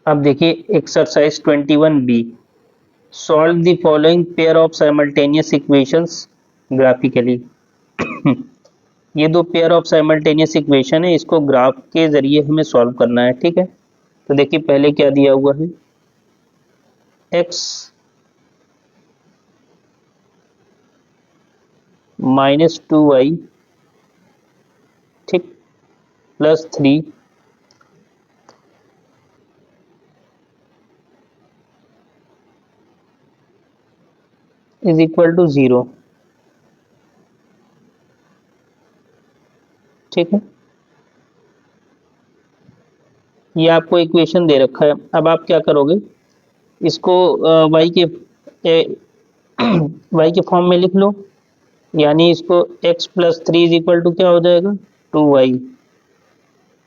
अब देखिए exercise 21B, solve the following pair of simultaneous equations graphically. ये दो पेयर ऑफ साइमल्टेनियस इक्वेशन है, इसको ग्राफ के जरिए हमें सॉल्व करना है। ठीक है, तो देखिए पहले क्या दिया हुआ है, x -2y, ठीक, +3 इज इक्वल टू 0। ठीक है, ये आपको इक्वेशन दे रखा है। अब आप क्या करोगे, इसको y के y के फॉर्म में लिख लो, यानी इसको x + 3 इज इक्वल टू क्या हो जाएगा, 2y।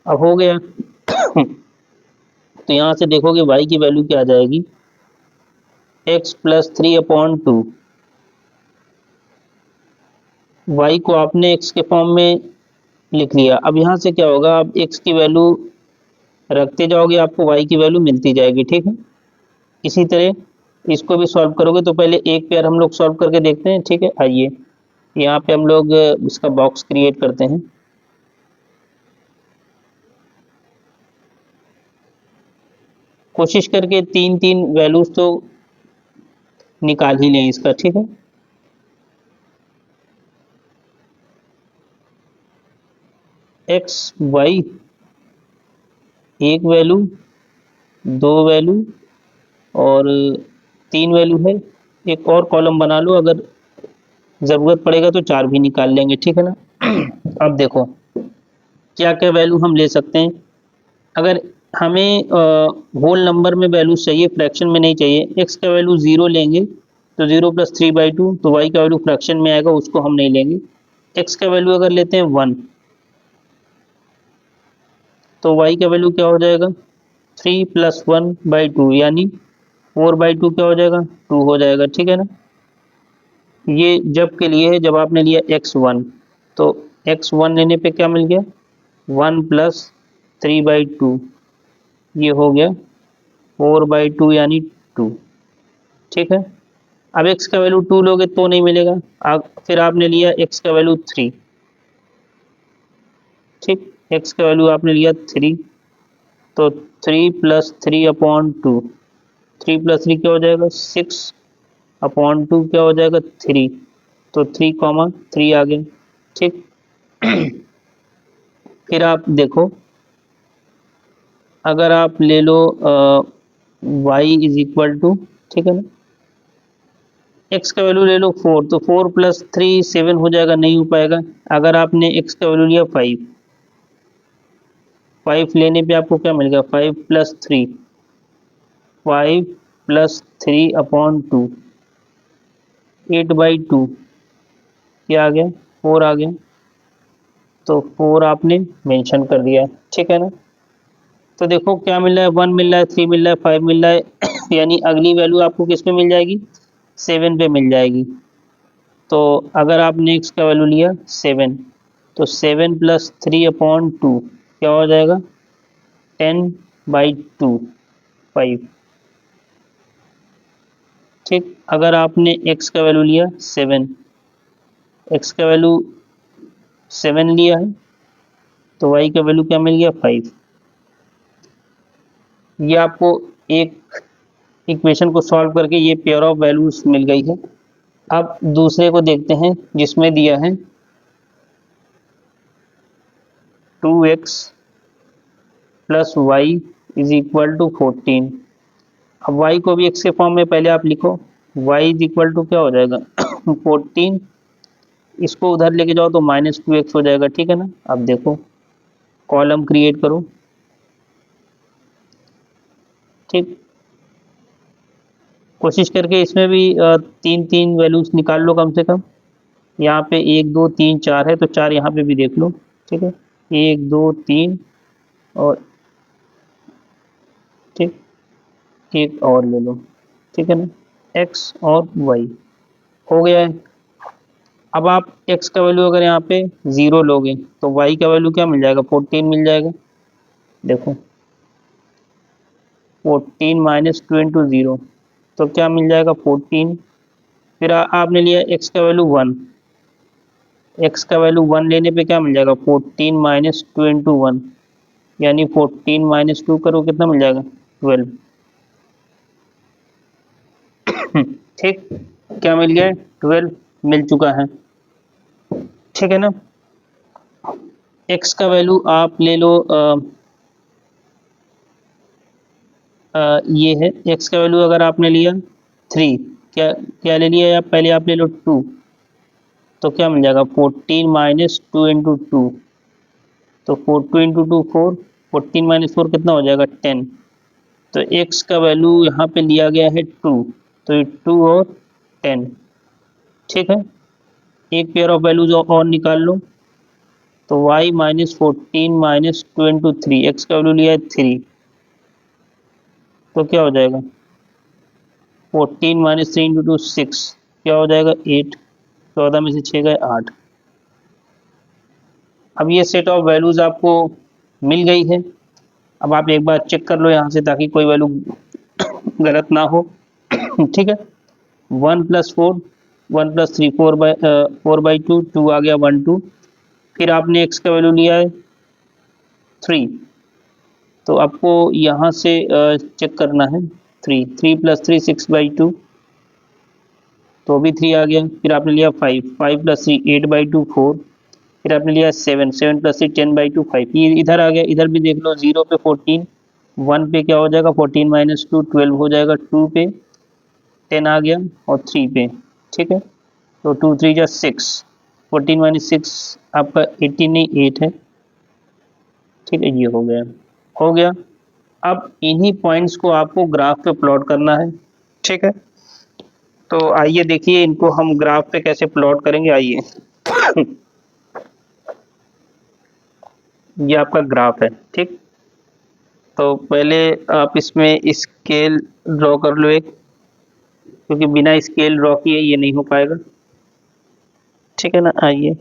अब हो गया। तो यहाँ से देखोगे y की वैल्यू क्या आ जाएगी, x + 3/2। y को आपने x के फॉर्म में लिख लिया। अब यहाँ से क्या होगा, आप x की वैल्यू रखते जाओगे, आपको y की वैल्यू मिलती जाएगी। ठीक है, इसी तरह इसको भी सॉल्व करोगे। तो पहले एक पेयर हम लोग सॉल्व करके देखते हैं। ठीक है, आइए यहाँ पे हम लोग इसका बॉक्स क्रिएट करते हैं। कोशिश करके तीन तीन वैल्यूज तो निकाल ही लें इसका। ठीक है, एक्स वाई एक वैल्यू, दो वैल्यू और तीन वैल्यू है। एक और कॉलम बना लो, अगर ज़रूरत पड़ेगा तो चार भी निकाल लेंगे। ठीक है ना। अब देखो क्या क्या वैल्यू हम ले सकते हैं। अगर हमें होल नंबर में वैल्यू चाहिए, फ्रैक्शन में नहीं चाहिए। एक्स का वैल्यू 0 लेंगे तो 0 + 3/2, तो वाई का वैल्यू फ्रैक्शन में आएगा, उसको हम नहीं लेंगे। एक्स का वैल्यू अगर लेते हैं 1, तो वाई का वैल्यू क्या हो जाएगा, 3 + 1/2, यानी 4/2 क्या हो जाएगा, 2 हो जाएगा। ठीक है ना। ये जब के लिए है, जब आपने लिया x1, तो x1 लेने पे क्या मिल गया, 1 + 3/2, ये हो गया 4/2 यानी 2। ठीक है, अब x का वैल्यू 2 लोगे तो नहीं मिलेगा। फिर आपने लिया x का वैल्यू 3। ठीक, x का वैल्यू आपने लिया 3, तो 3 + 3/2, 3 + 3 क्या हो जाएगा, 6/2 क्या हो जाएगा, 3, तो 3, 3 आ गए। ठीक, फिर आप देखो, अगर आप ले लो y इज इक्वल टू, ठीक है ना, x का वैल्यू ले लो 4, तो 4 + 3 7 हो जाएगा, नहीं हो पाएगा। अगर आपने x का वैल्यू लिया 5, 5 लेने पे आपको क्या मिलेगा, 5 + 3, 5 + 3/2, 8/2 क्या आ गया, 4 आ गया, तो 4 आपने मेंशन कर दिया। ठीक है ना। तो देखो क्या मिल रहा है, 1 मिल रहा है, 3 मिल रहा है, 5 मिल रहा है। यानी अगली वैल्यू आपको किस पे मिल जाएगी, 7 पे मिल जाएगी। तो अगर आपने x का वैल्यू लिया 7, तो 7 + 3/2 क्या हो जाएगा, 10/2, 5। ठीक, अगर आपने x का वैल्यू लिया 7, x का वैल्यू 7 लिया है, तो y का वैल्यू क्या मिल गया, 5। ये आपको एक इक्वेशन को सॉल्व करके ये पेयर ऑफ वैल्यूज मिल गई है। अब दूसरे को देखते हैं, जिसमें दिया है 2x + y is equal to 14। अब y को भी x के फॉर्म में पहले आप लिखो, y इज इक्वल टू क्या हो जाएगा, 14, इसको उधर लेके जाओ तो -2x हो जाएगा। ठीक है ना। अब देखो कॉलम क्रिएट करो। ठीक, कोशिश करके इसमें भी तीन तीन वैल्यूज निकाल लो कम से कम। यहाँ पे 1 2 3 4 है, तो 4 यहाँ पे भी देख लो। ठीक है, 1 2 3 और ठीक, एक और ले लो। ठीक है ना, x और y हो गया है। अब आप x का वैल्यू अगर यहाँ पे 0 लोगे, तो y का वैल्यू क्या मिल जाएगा, 14 मिल जाएगा। देखो 14 माइनस 2 इंटू 0, तो क्या मिल जाएगा 14। फिर आपने लिया x का वैल्यू 1, x का वैल्यू 1 लेने पे क्या मिल जाएगा 14 माइनस 2 इंटू 1, यानी 14 माइनस 2 करो कितना मिल जाएगा 12। ठीक, क्या मिल गया 12 मिल चुका है, ठीक है ना। x का वैल्यू आप ले लो ये है x का वैल्यू अगर आपने लिया 3, क्या क्या ले लिया आप, पहले आप ले लो 2, तो क्या मिल जाएगा 14 माइनस 2 इंटू 2, तो 2 इंटू 2 4, 14 माइनस 4 कितना हो जाएगा 10। तो x का वैल्यू यहाँ पे लिया गया है 2, तो ये 2 और 10, ठीक है। एक पेयर ऑफ वैल्यूज और निकाल लो, तो y minus 14 minus 2 into 3, x का वैल्यू लिया है 3, तो क्या हो जाएगा 14 माइनस 3 इंटू 2 6, क्या हो जाएगा 8, 14 में से 6 गए 8। अब ये सेट ऑफ वैल्यूज आपको मिल गई है। अब आप एक बार चेक कर लो यहाँ से, ताकि कोई वैल्यू गलत ना हो। ठीक है, 1 प्लस 4, 1 प्लस 3 4/2, 2 आ गया 1 2, फिर आपने x का वैल्यू लिया है 3, तो आपको यहाँ से चेक करना है 3 प्लस 3 6/2, तो भी 3 आ गया। फिर आपने लिया 5 प्लस 3 8/2 4, फिर आपने लिया 7 प्लस 3 10/2 5, ये इधर आ गया। इधर भी देख लो, 0 पे 14, 1 पे क्या हो जाएगा 14 माइनस 2 12 हो जाएगा, 2 पे 10 आ गया और 3 पे, ठीक है। तो 2 3 जा 6, 14 माइनस 6 आपका 18 नहीं 8 है, ठीक है। ये हो गया, हो गया। अब इन्हीं पॉइंट्स को आपको ग्राफ पे प्लॉट करना है, ठीक है। तो आइए देखिए इनको हम ग्राफ पे कैसे प्लॉट करेंगे, आइए। ये आपका ग्राफ है, ठीक। तो पहले आप इसमें स्केल ड्रॉ कर लो एक, क्योंकि बिना स्केल ड्रॉ किए ये नहीं हो पाएगा, ठीक है ना। आइए,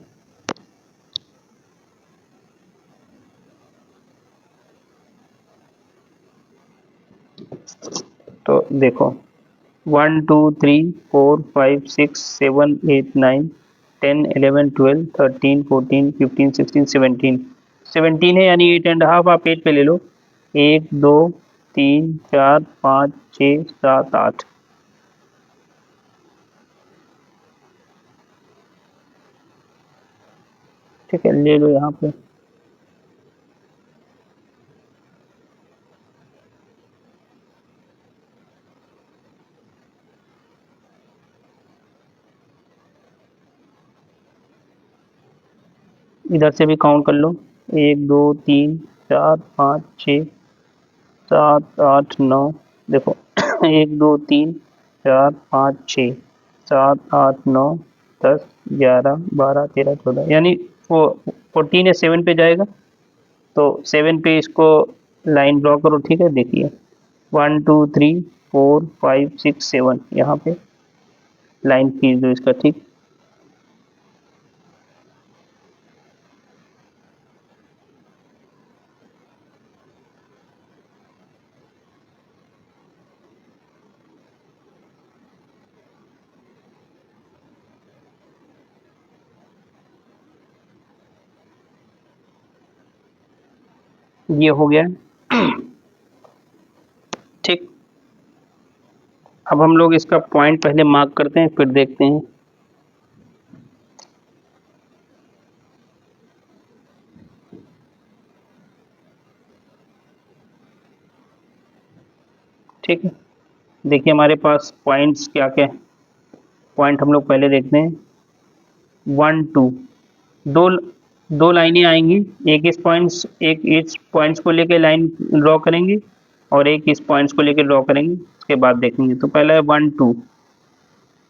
तो देखो 1 2 3 4 5 6 7 8 9 10 11 12 13 14 15 16 17, 17 है, यानी 8.5 आप 8 पे ले लो, 1 2 3 4 5 6 7 8, ठीक है, ले लो यहाँ पे। इधर से भी काउंट कर लो, 1 2 3 4 5 6 7 8 9, देखो 1 2 3 4 5 6 7 8 9 10 11 12 13 14, यानी वो 14 या 7 पे जाएगा, तो 7 पे इसको लाइन ड्रॉ करो, ठीक है। देखिए 1 2 3 4 5 6 7, यहाँ पे लाइन खींच दो इसका, ठीक। ये हो गया, ठीक। अब हम लोग इसका पॉइंट पहले मार्क करते हैं, फिर देखते हैं। ठीक है, देखिए हमारे पास पॉइंट्स क्या क्या है। पॉइंट हम लोग पहले देखते हैं, 1 2, दो दो लाइनें आएंगी, एक इस पॉइंट्स एक इस पॉइंट्स को लेके लाइन ड्रॉ करेंगे, और एक इस पॉइंट्स को लेके ड्रॉ करेंगे, उसके बाद देखेंगे। तो पहला है 1 2,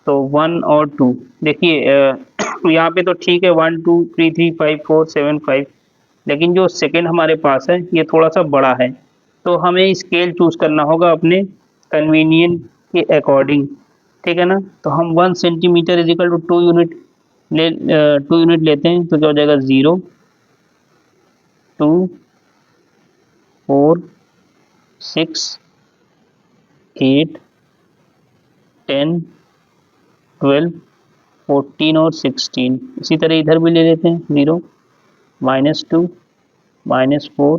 तो 1 और 2, देखिए यहाँ पे तो ठीक है 1 2 3 3 5 4 7 5, लेकिन जो सेकंड हमारे पास है ये थोड़ा सा बड़ा है, तो हमें स्केल चूज करना होगा अपने कन्वीनियंट के अकॉर्डिंग, ठीक है ना। तो हम 1 centimetre is equal to 2 unit 2 unit लेते हैं, तो क्या हो जाएगा 0 2 4 6 8, 10, 12, 14 और 16। इसी तरह इधर भी ले लेते हैं 0, -2, -4,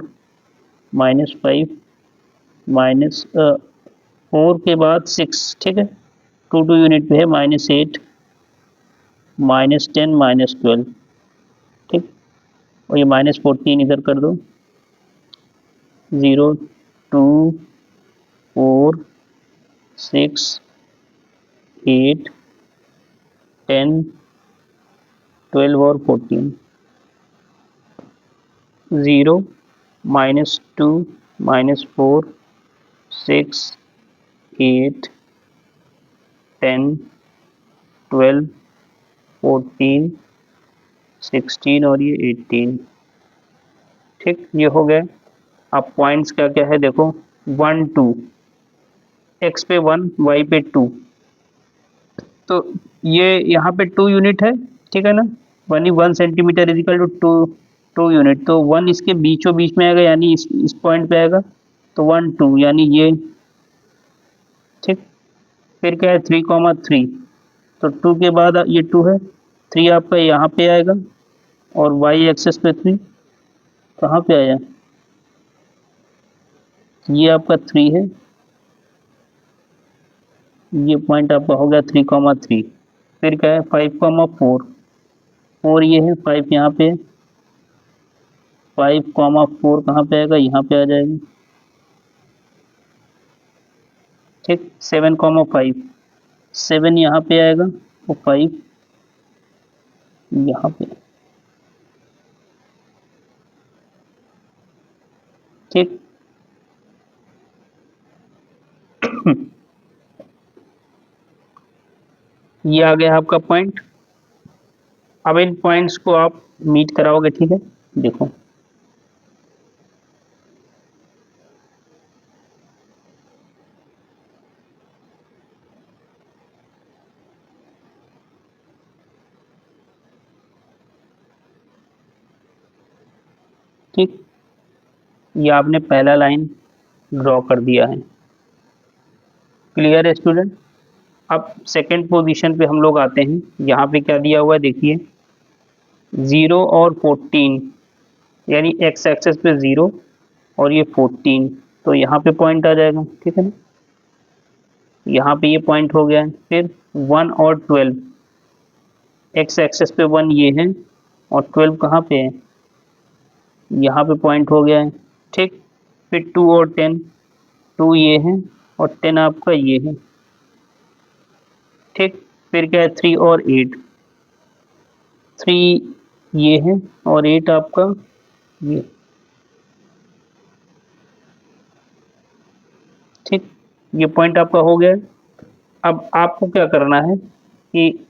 -5, -4 के बाद 6, ठीक है, 2 यूनिट पे है, -8, -10, -12, ठीक। और ये -14 इधर कर दो, 0, 2, 4, 6, 8, 10, 12 और 14, 0, -2, -4, 6, 8, 10, 12, 14, 16 और ये 18, ठीक। ये हो गए। अब पॉइंट्स क्या क्या है देखो, 1, 2, एक्स पे 1, वाई पे 2, तो ये यहाँ पे 2 यूनिट है, ठीक है ना, 1 सेंटीमीटर इजिकल टू 2 यूनिट, तो 1 इसके बीचों बीच में आएगा, यानी इस पॉइंट पे आएगा, तो 1, 2 यानी ये, ठीक। फिर क्या है 3, 3, तो 2 के बाद ये 2 है, 3 आपका यहाँ पे आएगा, और वाई एक्सेस पे 3 कहाँ पे आया, ये आपका 3 है, ये पॉइंट आपका हो गया 3, 3। फिर क्या है 5, 4, 4 ये है, 5 यहाँ पे, 5, 4 कहाँ पे आएगा, यहाँ पे आ जाएगा, ठीक। 7, 5, 7 यहाँ पे आएगा, और 5 यहाँ पे, ठीक। ये आ गया आपका पॉइंट। अब इन पॉइंट्स को आप मीट कराओगे, ठीक है, देखो, ठीक। ये आपने पहला लाइन ड्रॉ कर दिया है, क्लियर है स्टूडेंट। अब सेकंड पोजीशन पे हम लोग आते हैं, यहाँ पे क्या दिया हुआ है देखिए, 0 और 14, यानी एक्स एक्सेस पे 0 और ये 14, तो यहाँ पे पॉइंट आ जाएगा, ठीक है ना, यहाँ पे ये पॉइंट हो गया है। फिर 1 और 12, एक्स एक्सेस पे 1 ये है, और 12 कहाँ पे है, यहाँ पे पॉइंट हो गया है, ठीक। फिर 2 और 10, 2 ये है, और 10 आपका ये है, ठीक। फिर क्या है 3 और 8, 3 ये है, और 8 आपका ये, ठीक। ये पॉइंट आपका हो गया। अब आपको क्या करना है कि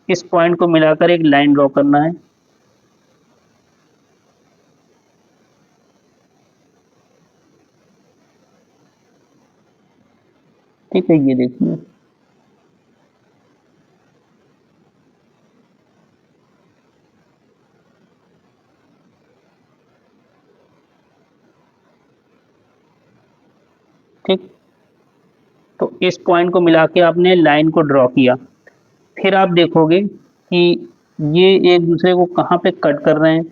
इस पॉइंट को मिलाकर एक लाइन ड्रॉ करना है, ठीक है, ये देखिए, ठीक। तो इस पॉइंट को मिला के आपने लाइन को ड्रॉ किया। फिर आप देखोगे कि ये एक दूसरे को कहाँ पे कट कर रहे हैं,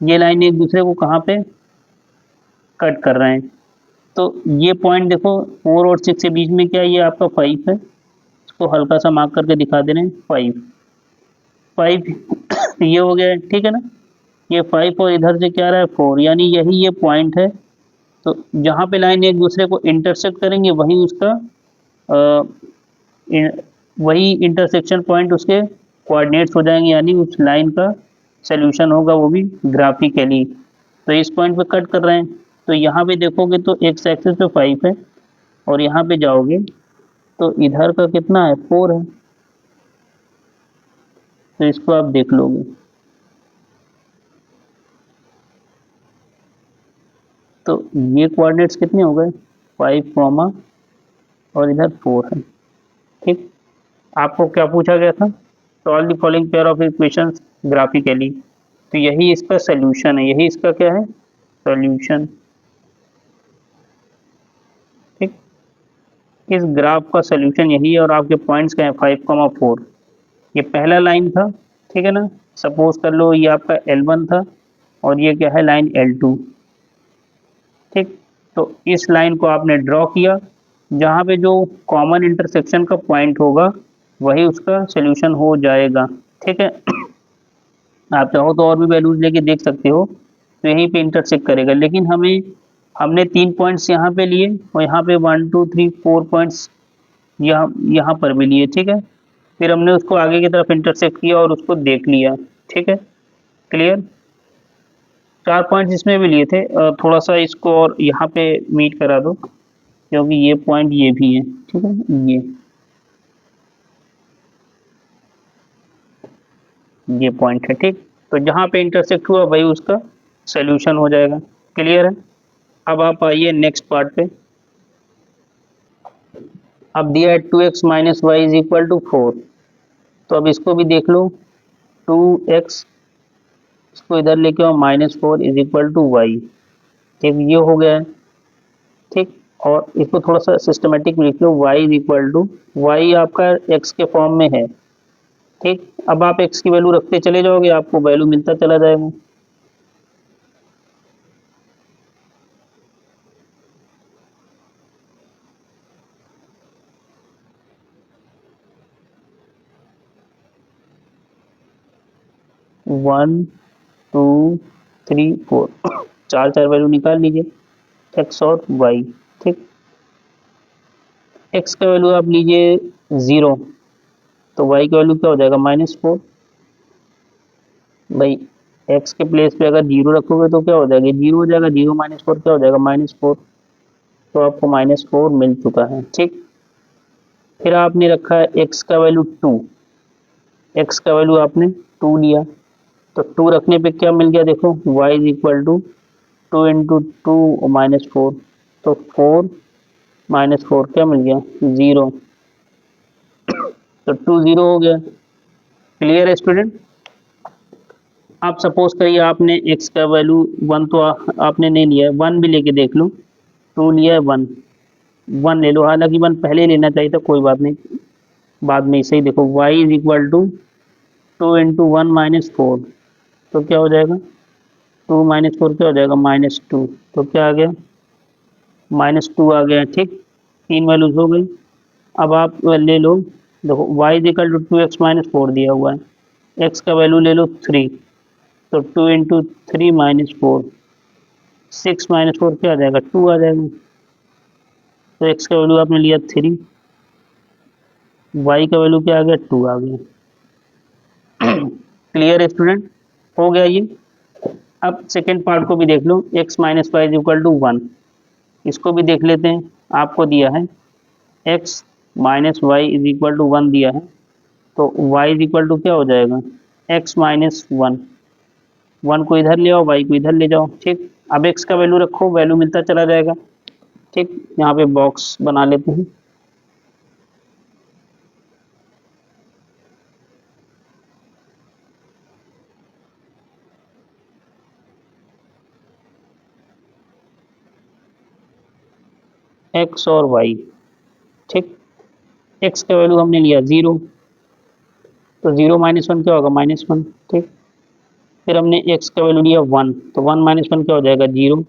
ये लाइन एक दूसरे को कहाँ पे कट कर रहे हैं, तो ये पॉइंट देखो 4 और 6 के बीच में क्या है, ये आपका 5 है, इसको हल्का सा मार्क करके दिखा दे रहे हैं, 5, 5 ये हो गया है, ठीक है ना, ये 5 और इधर से क्या रहा है 4, यानी यही ये पॉइंट है। तो जहाँ पे लाइन एक दूसरे को इंटरसेक्ट करेंगे वही उसका वही इंटरसेक्शन पॉइंट उसके कोऑर्डिनेट्स हो जाएंगे, यानी उस लाइन का सोल्यूशन होगा, वो भी ग्राफिकली। तो इस पॉइंट पे कट कर रहे हैं, तो यहाँ पे देखोगे तो एक्स एक्सिस पे 5 है, और यहाँ पे जाओगे तो इधर का कितना है 4 है, तो इसको आप देख लोगे, तो ये कोऑर्डिनेट्स कितने हो गए 5, और इधर 4 है, ठीक। आपको क्या पूछा गया था, solve the following pair of equations graphically, तो यही इसका सोल्यूशन है, यही इसका क्या है सोल्यूशन, ठीक। इस ग्राफ का सोल्यूशन यही है और आपके पॉइंट्स क्या है 5,4। ये पहला लाइन था, ठीक है ना। सपोज कर लो ये आपका L1 था और ये क्या है लाइन L2, ठीक। तो इस लाइन को आपने ड्रॉ किया, जहाँ पे जो कॉमन इंटरसेक्शन का पॉइंट होगा वही उसका सोल्यूशन हो जाएगा, ठीक है। आप चाहो तो और भी वैल्यूज लेके देख सकते हो, तो यहीं पे इंटरसेक्ट करेगा। लेकिन हमने 3 पॉइंट्स यहाँ पे लिए और यहाँ पे 1 2 3 4 पॉइंट्स यहाँ यहाँ पर भी लिए, ठीक है। फिर हमने उसको आगे की तरफ इंटरसेक्ट किया और उसको देख लिया, ठीक है। क्लियर। 4 पॉइंट्स इसमें भी लिए थे, थोड़ा सा इसको और यहाँ पे मीट करा दो, क्योंकि ये पॉइंट ये भी है, ठीक है। ये पॉइंट है, ठीक। तो जहाँ पे इंटरसेक्ट हुआ वही उसका सोल्यूशन हो जाएगा। क्लियर है। अब आप आइए नेक्स्ट पार्ट पे। अब दिया है 2x minus Y is equal to 4। तो अब इसको भी देख लो। 2x, इसको इधर लेके आओ, -4 इज इक्वल टू वाई। ठीक, ये हो गया है, ठीक। और इसको थोड़ा सा सिस्टमेटिक लिख लो, y is equal to, Y आपका x के फॉर्म में है, ठीक। अब आप x की वैल्यू रखते चले जाओगे, आपको वैल्यू मिलता चला जाएगा। वन, टू, थ्री, फोर, चार चार वैल्यू निकाल लीजिए x और y, ठीक। x का वैल्यू आप लीजिए 0, तो y का वैल्यू क्या हो जाएगा -4। भाई x के प्लेस पे अगर 0 रखोगे तो क्या हो जाएगा, 0 हो जाएगा, 0 - 4 क्या हो जाएगा -4। तो आपको -4 मिल चुका है, ठीक। फिर आपने रखा है x का वैल्यू 2, x का वैल्यू आपने 2 लिया, तो 2 रखने पे क्या मिल गया देखो, y is equal to 2 into 2 -4, तो 4 -4 क्या मिल गया 0, तो 2 0 हो गया। क्लियर है स्टूडेंट। आप सपोज करिए आपने x का वैल्यू 1 तो आपने नहीं लिया है, 1 भी लेके देख लो। 2 लिया है, 1, 1 ले लो, हालांकि 1 पहले लेना चाहिए था, कोई बात नहीं, बाद में सही। देखो y is equal to 2 into 1 - 4, तो क्या हो जाएगा, 2 - 4 क्या हो जाएगा -2, तो क्या आ गया -2 आ गया, ठीक। 3 वैल्यूज हो गई। अब आप ले लो, देखो y is equal to 2x - 4 दिया हुआ है, x का वैल्यू ले लो 3, तो 2 इंटू 3 - 4, 6 - 4 क्या आ जाएगा 2 आ जाएगा। तो x का वैल्यू आपने लिया 3, y का वैल्यू क्या आ गया 2 आ गया। क्लियर है स्टूडेंट, हो गया ये। अब सेकेंड पार्ट को भी देख लो, x minus Y is equal to 1, इसको भी देख लेते हैं। आपको दिया है x minus Y is equal to 1 दिया है, तो y इज इक्वल टू क्या हो जाएगा x - 1, 1 को इधर ले आओ, y को इधर ले जाओ, ठीक। अब x का वैल्यू रखो, वैल्यू मिलता चला जाएगा, ठीक। यहाँ पे बॉक्स बना लेते हैं। x और y, ठीक। x का वैल्यू हमने लिया 0, तो 0 - 1 क्या होगा -1, ठीक। फिर हमने x का वैल्यू लिया 1, तो 1 - 1 क्या हो जाएगा 0।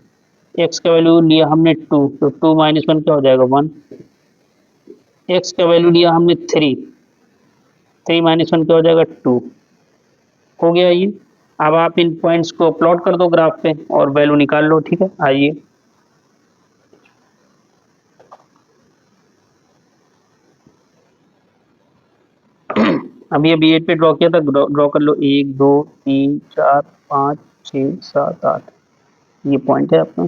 x का वैल्यू लिया हमने 2, तो 2 - 1 क्या हो जाएगा 1। x का वैल्यू लिया हमने 3, 3 - 1 क्या हो जाएगा 2। हो गया ये। अब आप इन पॉइंट्स को प्लॉट कर दो ग्राफ पे और वैल्यू निकाल लो, ठीक है। आइए, अभी 8 पे ड्रॉ किया था, ड्रॉ कर लो, 1 2 3 4 5 6 7 8, ये पॉइंट है आपका।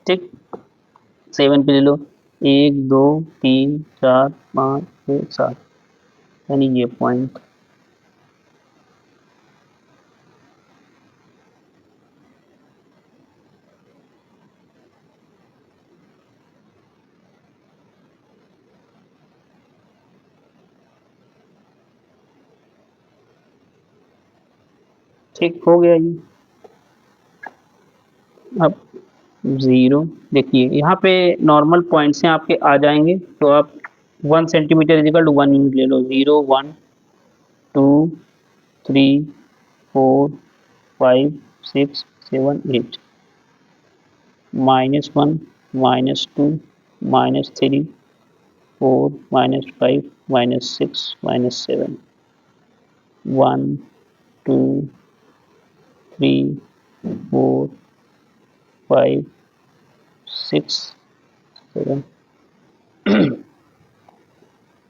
ठीक, 7 पे ले लो, 1 2 3 4 5 6 7, यानी ये पॉइंट। ठीक हो गया ये। अब 0 देखिए यहाँ पे नॉर्मल पॉइंट्स हैं आपके आ जाएंगे, तो आप 1 सेंटीमीटर इजिकल टू 1 यूनिट ले लो। 0 1 2 3 4 5 6 7 8, -1 -2 -3 4 -5 -6 -7 1 2 3 4 5 6 7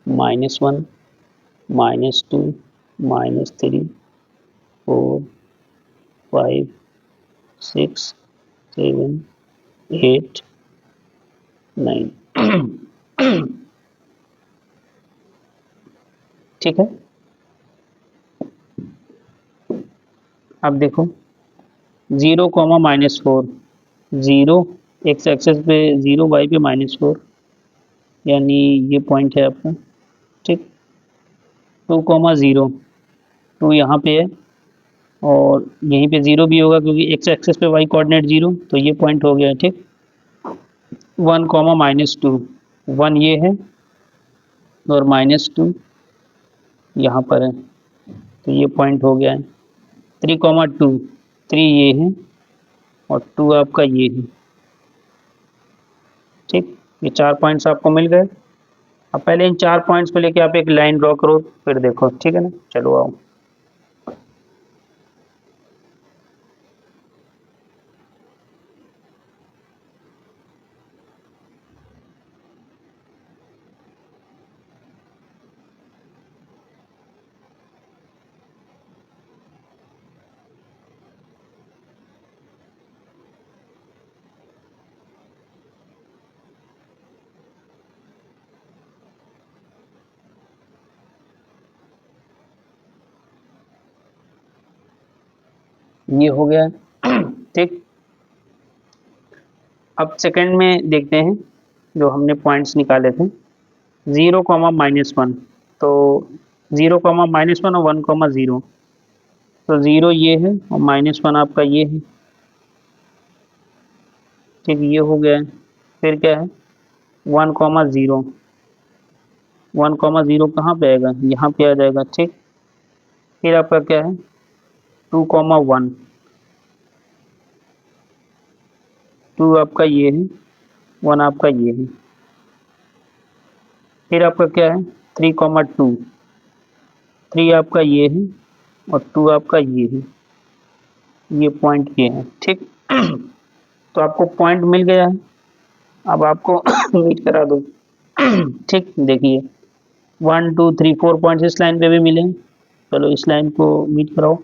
-1 -2 -3 4 5 6 7 8 9 ठीक है। अब देखो 0 -4, 0 एक्स एक्सेस पे 0, वाई पे -4, यानी ये पॉइंट है आपका। ठीक, 2 0, 2 यहाँ पे है और यहीं पे 0 भी होगा क्योंकि एक्स एक्सेस पे वाई कोऑर्डिनेट 0, तो ये पॉइंट हो गया। ठीक, 1 -2, 1 ये है और -2 यहाँ पर है, तो ये पॉइंट हो गया है। 3 2, 3 ये है और 2 आपका ये है। ठीक, ये 4 पॉइंट्स आपको मिल गए। अब पहले इन 4 पॉइंट्स को लेके आप एक लाइन ड्रॉ करो, फिर देखो। ठीक है ना, चलो आओ। ये हो गया है। ठीक, अब सेकंड में देखते हैं जो हमने पॉइंट्स निकाले थे। 0 -1, तो 0 -1 और 1 0, तो 0 ये है और -1 आपका ये है। ठीक, ये हो गया है। फिर क्या है 1 0, 1 0 कहाँ पे आएगा, यहाँ पे आ जाएगा। ठीक, फिर आपका क्या है 2 1, 2 आपका ये है, 1 आपका ये है। फिर आपका क्या है 3 2, 3 आपका ये है और 2 आपका ये है। ये पॉइंट ये है। ठीक, तो आपको पॉइंट मिल गया है। अब आपको मीट करा दो। ठीक, देखिए 1 2 3 4 पॉइंट्स इस लाइन पे भी मिले। चलो इस लाइन को मीट कराओ,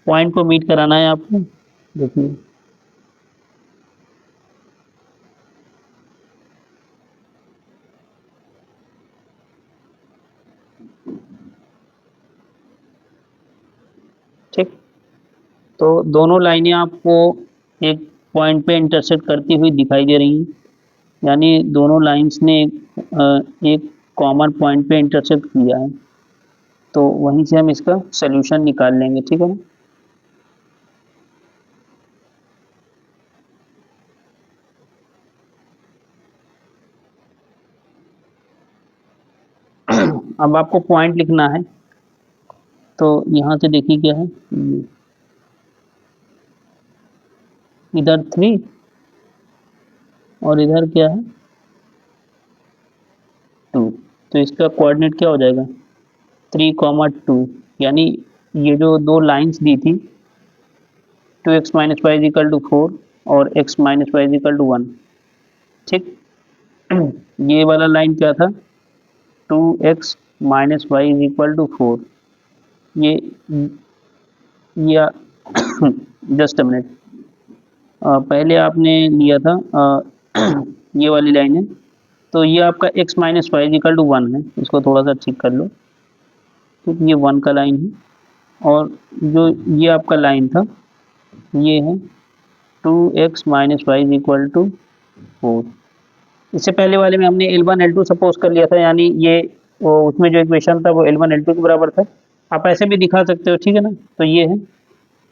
पॉइंट को मीट कराना है आपको। देखिए ठीक, तो दोनों लाइनें आपको एक पॉइंट पे इंटरसेक्ट करती हुई दिखाई दे रही हैं, यानी दोनों लाइंस ने एक कॉमन पॉइंट पे इंटरसेक्ट किया है, तो वहीं से हम इसका सोल्यूशन निकाल लेंगे। ठीक है ना, अब आपको पॉइंट लिखना है, तो यहाँ से देखिए क्या है, इधर 3 और इधर क्या है 2, तो इसका कोऑर्डिनेट क्या हो जाएगा 3 2, यानी ये जो दो लाइंस दी थी 2x - y = 4 और x - y = 1। ठीक, ये वाला लाइन क्या था 2x - y = 4। ये या जस्ट अ मिनट, पहले आपने लिया था ये वाली लाइन है, तो ये आपका x - y = 1 है। इसको थोड़ा सा ठीक कर लो। ठीक, ये 1 का लाइन है और जो ये आपका लाइन था ये है 2x - y = 4। इससे पहले वाले में हमने L1 L2 सपोज कर लिया था, यानी ये वो उसमें जो इक्वेशन था वो L1 L2 के बराबर था। आप ऐसे भी दिखा सकते हो। ठीक है ना, तो ये है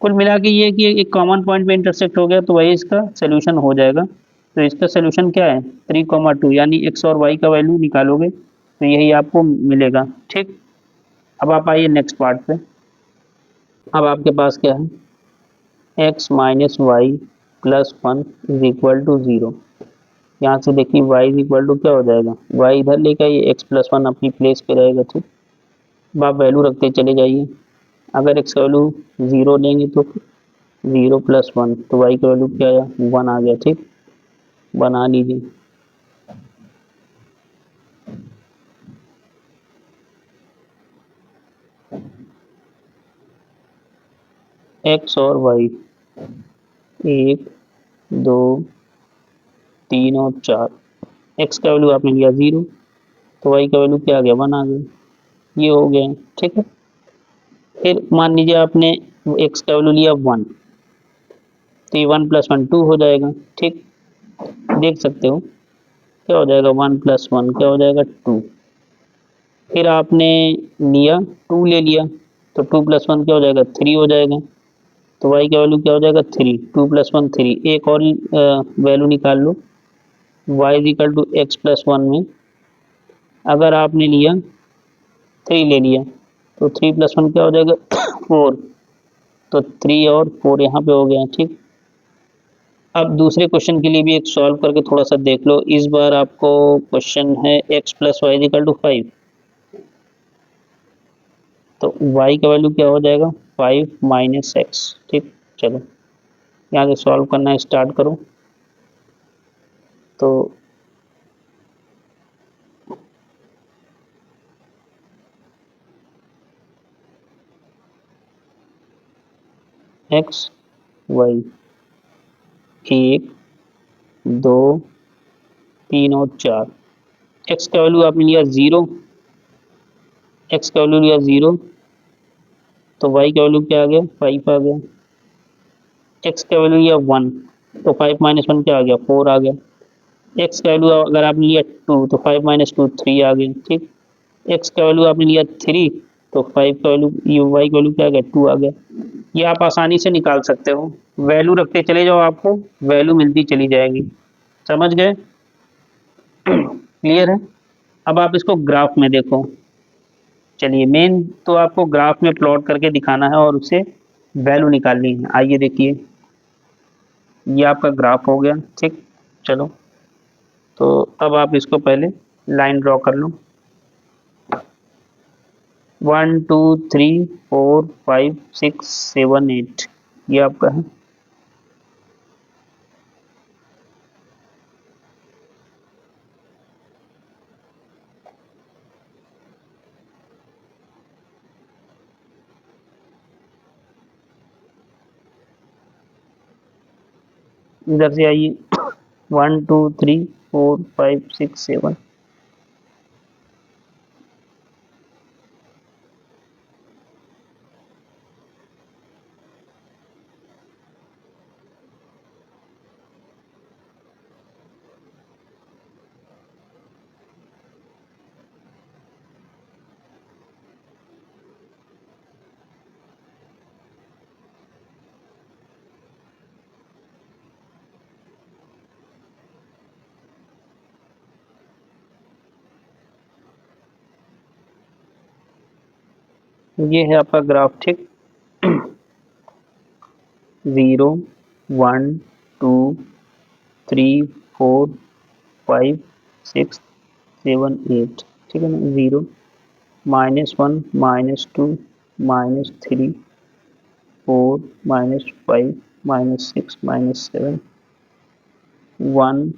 कुल मिला के ये कि एक कॉमन पॉइंट पे इंटरसेक्ट हो गया तो वही इसका सोल्यूशन हो जाएगा। तो इसका सोल्यूशन क्या है, 3,2, यानी एक्स और वाई का वैल्यू निकालोगे तो यही आपको मिलेगा। ठीक, अब आप आइए नेक्स्ट पार्ट पे। अब आपके पास क्या है, x minus Y plus one is equal to zero. यहाँ से देखिए y इज इक्वल टू क्या हो जाएगा, y इधर लेकर आइए, x प्लस वन अपनी प्लेस पे रहेगा। ठीक, अब आप वैल्यू रखते चले जाइए। अगर x का वैल्यू ज़ीरो लेंगे तो ज़ीरो प्लस वन, तो y का वैल्यू क्या आया, वन आ गया। ठीक, बना लीजिए। x और y, एक, दो, तीन और चार। x का वैल्यू आपने लिया ज़ीरो, तो y का वैल्यू क्या आ गया, वन आ गया। ये हो गया। ठीक है, फिर मान लीजिए आपने x का वैल्यू लिया वन, तो ये वन प्लस वन टू हो जाएगा। ठीक, देख सकते हो क्या हो जाएगा, वन प्लस वन क्या हो जाएगा, टू। फिर आपने लिया टू ले लिया, तो टू प्लस वन क्या हो जाएगा, थ्री हो जाएगा। तो y का वैल्यू क्या हो जाएगा, three, two plus one three. एक और वैल्यू निकाल लो, y is equal to x plus one में अगर आपने लिया थ्री ले लिया, तो थ्री प्लस वन क्या हो जाएगा, फोर। तो थ्री और फोर यहाँ पे हो गया। ठीक, अब दूसरे क्वेश्चन के लिए भी एक सॉल्व करके थोड़ा सा देख लो। इस बार आपको क्वेश्चन है x plus y equal to five, तो y का वैल्यू क्या हो जाएगा, फाइव माइनस एक्स। ठीक, चलो यहाँ से सॉल्व करना स्टार्ट करो। तो एक्स वाई, एक, दो, तीन और चार। एक्स का वैल्यू आपने लिया ज़ीरो, एक्स का वैल्यू लिया ज़ीरो, तो वाई का वैल्यू क्या आ गया, फाइव आ गया। एक्स का वैल्यू लिया वन, तो फाइव माइनस वन क्या आ गया, फोर आ गया। एक्स का वैल्यू अगर आपने लिया टू, तो फाइव माइनस टू थ्री आ गया। ठीक, एक्स का वैल्यू आपने लिया थ्री, तो फाइव का वैल्यू, ये वाई का वैल्यू क्या आ गया, टू आ गया। ये आप आसानी से निकाल सकते हो, वैल्यू रखते चले जाओ, आपको वैल्यू मिलती चली जाएगी। समझ गए, क्लियर है। अब आप इसको ग्राफ में देखो। चलिए, मेन तो आपको ग्राफ में प्लॉट करके दिखाना है और उससे वैल्यू निकालनी है। आइए देखिए, ये आपका ग्राफ हो गया। ठीक, चलो, तो अब आप इसको पहले लाइन ड्रॉ कर लो। One two three four five six seven eight, ये आपका है। इधर से आइए, one two three four five six seven. ये है आपका ग्राफ। ठीक, zero, one, two, three, four, five, six, seven, eight. ठीक है ना, zero, minus one, minus two, minus three, four, minus five, minus six, minus seven, one,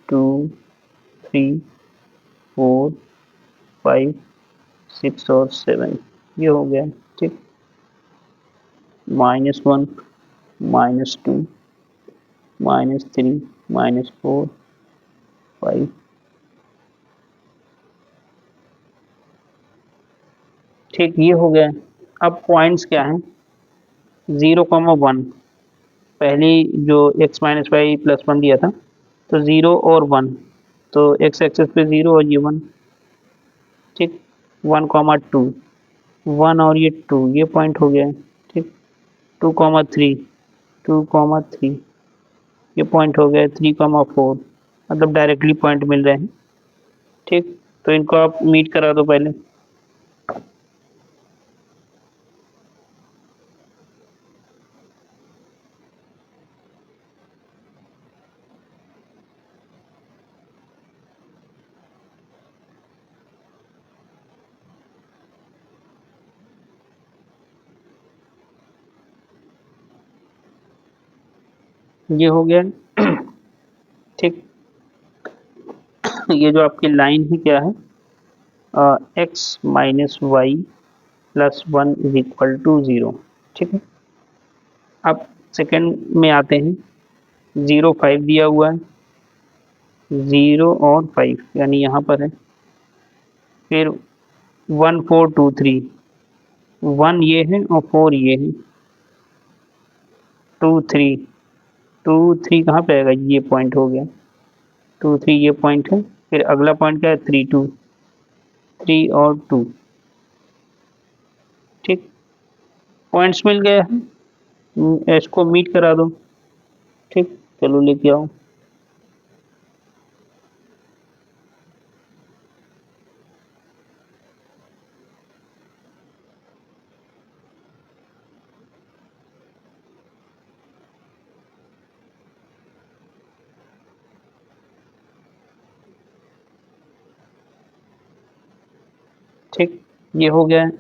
two, three, four, five, six और seven, ये हो गया। ठीक, minus one, minus two, minus three, minus four, five. ठीक, ये हो गया। अब पॉइंट्स क्या हैं, ज़ीरो कॉमा वन, पहली जो x minus Y plus one दिया था, तो ज़ीरो और वन, तो एक्स एक्सिस पे ज़ीरो और ये वन। ठीक, वन कॉमा टू, वन और ये टू, ये पॉइंट हो गया है। ठीक, 2,3, 2,3 ये पॉइंट हो गया, 3,4 मतलब डायरेक्टली पॉइंट मिल रहे हैं। ठीक, तो इनको आप मीट करा दो पहले। ये हो गया। ठीक, ये जो आपकी लाइन है क्या है, x minus Y plus 1 is equal to 0। ठीक है, अब सेकंड में आते हैं। 0, 5 दिया हुआ है, 0 और 5 यानी यहाँ पर है। फिर 1, 4, 2, 3, 1 ये है और 4 ये है। 2, 3, 2, 3 कहाँ पे आएगा, ये पॉइंट हो गया। 2, 3 ये पॉइंट है। फिर अगला पॉइंट क्या है, 3, 2, 3 और 2। ठीक, पॉइंट्स मिल गया है। इसको मीट करा दो। ठीक, चलो लेके आओ। ठीक, ये हो गया है।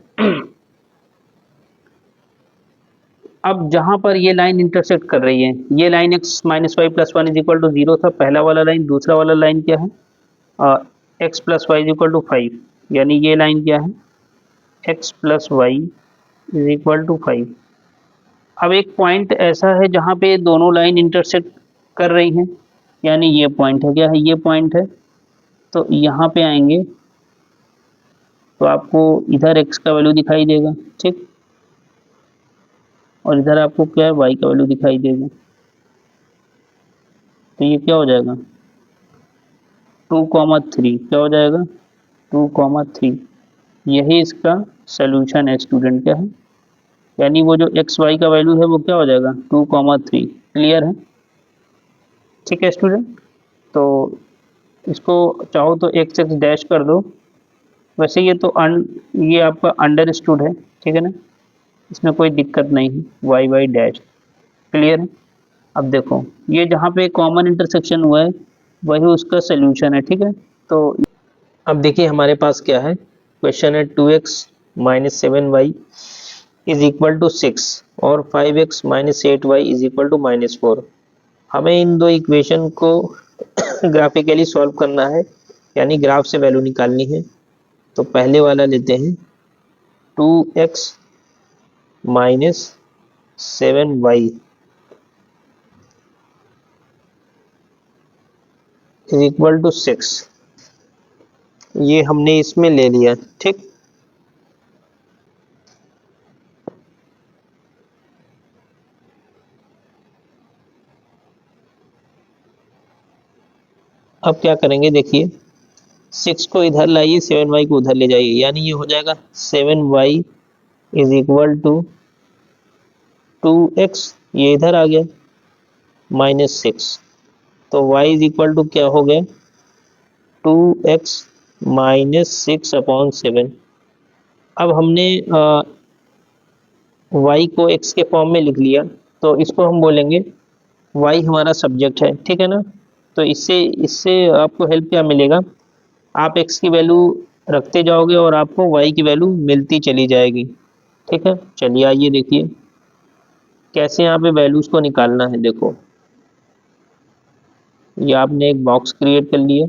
अब जहां पर ये लाइन इंटरसेक्ट कर रही है, ये line x minus Y plus 1 is equal to 0 था पहला वाला लाइन। दूसरा वाला लाइन क्या है, x plus y is equal to 5, यानी ये लाइन क्या है, x plus y is equal to 5। अब एक पॉइंट ऐसा है जहां पे दोनों लाइन इंटरसेक्ट कर रही हैं, यानी ये पॉइंट है, क्या है, ये पॉइंट है। तो यहाँ पे आएंगे तो आपको इधर x का वैल्यू दिखाई देगा। ठीक, और इधर आपको क्या है, y का वैल्यू दिखाई देगा। तो ये क्या हो जाएगा, 2,3 क्या हो जाएगा, 2,3। यही इसका सोल्यूशन है स्टूडेंट, क्या है, यानी वो जो एक्स वाई का वैल्यू है वो क्या हो जाएगा, 2,3। क्लियर है। ठीक है स्टूडेंट, तो इसको चाहो तो एक्स एक्स डैश कर दो। वैसे ये तो ये आपका अंडरस्टूड है, ठीक है ना, इसमें कोई दिक्कत नहीं है, वाई वाई डैश। क्लियर है। अब देखो, ये जहाँ पे कॉमन इंटरसेक्शन हुआ है वही उसका सोल्यूशन है। ठीक है, तो अब देखिए हमारे पास क्या है, क्वेश्चन है 2x minus 7y is equal to 6 और 5x minus 8y is equal to -4। हमें इन दो इक्वेशन को ग्राफिकली सॉल्व करना है, यानी ग्राफ से वैल्यू निकालनी है। तो पहले वाला लेते हैं, 2x minus 7y is equal to 6, ये हमने इसमें ले लिया। ठीक, अब क्या करेंगे, देखिए 6 को इधर लाइए, 7y को उधर ले जाइए, यानी ये हो जाएगा 7y is equal to 2x, ये इधर आ गया, -6। तो y इज इक्वल टू क्या हो गया, 2x माइनस 6/7। अब हमने y को x के फॉर्म में लिख लिया, तो इसको हम बोलेंगे y हमारा सब्जेक्ट है। ठीक है ना, तो इससे इससे आपको हेल्प क्या मिलेगा, आप x की वैल्यू रखते जाओगे और आपको y की वैल्यू मिलती चली जाएगी। ठीक है, चलिए आइए देखिए कैसे यहाँ पे वैल्यूज को निकालना है। देखो, ये आपने एक बॉक्स क्रिएट कर लिया।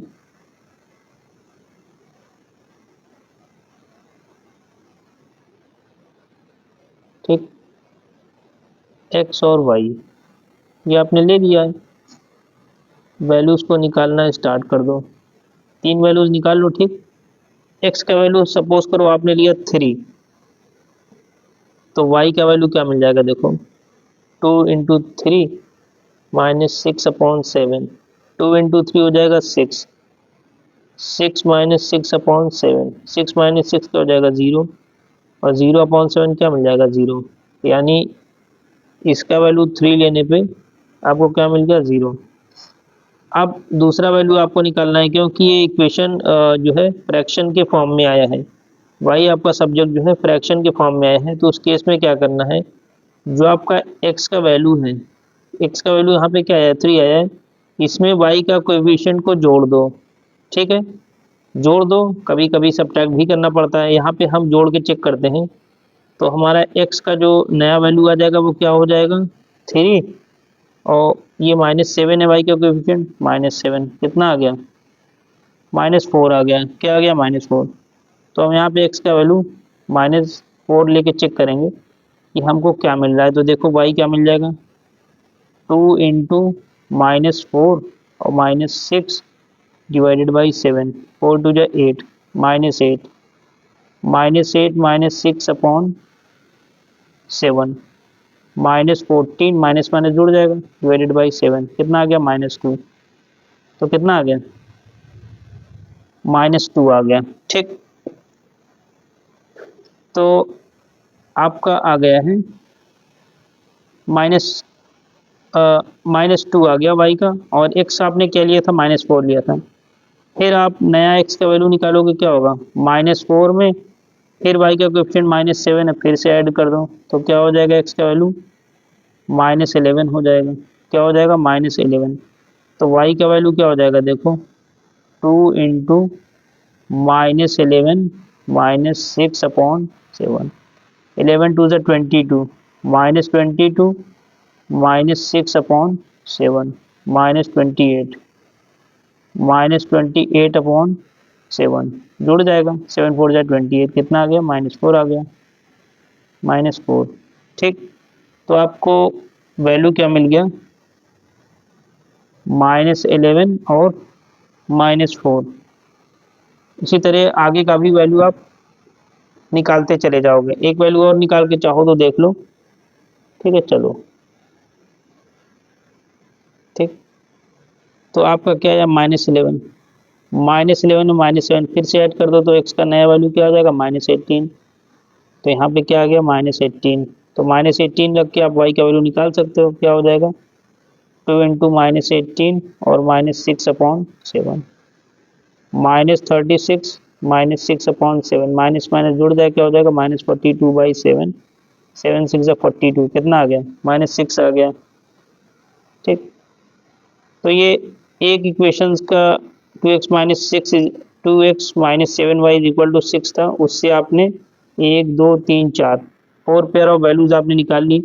ठीक, x और y ये आपने ले लिया है, वैल्यूज को निकालना स्टार्ट कर दो। 3 वैल्यूज निकाल लो। ठीक, x का वैल्यू सपोज करो आपने लिया 3, तो y का वैल्यू क्या मिल जाएगा, देखो 2 × 3 -6/7, 2 × 3 हो जाएगा 6, 6 -6/7, 6 -6 क्या हो जाएगा 0, और 0/7 क्या मिल जाएगा 0, यानी इसका वैल्यू 3 लेने पे आपको क्या मिल गया 0। अब दूसरा वैल्यू आपको निकालना है क्योंकि ये इक्वेशन जो है फ्रैक्शन के फॉर्म में आया है, वाई आपका सब्जेक्ट जो है फ्रैक्शन के फॉर्म में आया है, तो उस केस में क्या करना है, जो आपका एक्स का वैल्यू है, एक्स का वैल्यू यहाँ पे क्या आया 3 आया है, इसमें वाई का कोएफिशिएंट को जोड़ दो। ठीक है, जोड़ दो, कभी कभी सब्ट्रैक्ट भी करना पड़ता है, यहाँ पे हम जोड़ के चेक करते हैं। तो हमारा x का जो नया वैल्यू आ जाएगा वो क्या हो जाएगा 3, और ये -7 है y का कोएफिशिएंट, -7 कितना आ गया -4 आ गया। क्या आ गया -4। तो हम यहाँ पे x का वैल्यू -4 लेके चेक करेंगे कि हमको क्या मिल रहा है। तो देखो y क्या मिल जाएगा 2 इंटू -4 और -6 divided by 7, 4 2 8, -8 -6 upon 7, -14 minus minus जुड़ जाएगा डिवाइडेड बाई 7, कितना आ गया -2। तो कितना आ गया -2 आ गया। ठीक, तो आपका आ गया है -2 आ गया y का, और x आपने क्या लिया था -4 लिया था। फिर आप नया x का वैल्यू निकालोगे, क्या होगा -4 में फिर y का कोएफिशिएंट -7 है, फिर से ऐड कर दो, तो क्या हो जाएगा x का वैल्यू -11 हो जाएगा। क्या हो जाएगा -11। तो y का वैल्यू क्या हो जाएगा देखो 2 इंटू -11 -6 अपॉन 7, 11 2 22, -22 -6 अपॉन 7, -28 -28 अपॉन 7 जुड़ जाएगा, 7 4 28, कितना आ गया -4 आ गया, -4। ठीक, तो आपको वैल्यू क्या मिल गया -11 और -4। इसी तरह आगे का भी वैल्यू आप निकालते चले जाओगे। एक वैल्यू और निकाल के चाहो तो देख लो। ठीक है, चलो। ठीक, तो आपका क्या है -11, -11 में -7 फिर से ऐड कर दो, तो x का नया वैल्यू क्या आ जाएगा -18। तो यहाँ पे क्या आ गया -18। तो -18 रख के आप y का वैल्यू निकाल सकते हो, क्या हो जाएगा 2 इंटू -18 और -6 अपॉन 7, -36 -6 अपॉन 7, माइनस माइनस जुड़ जाए, क्या हो जाएगा -42 बाई 7, 7 6 42, कितना आ गया -6 आ गया। ठीक, तो ये एक इक्वेशंस का 2x - 7y इक्वल टू 6 था, उससे आपने 1 2 3 4 4 पेयर ऑफ वैल्यूज आपने निकाल ली।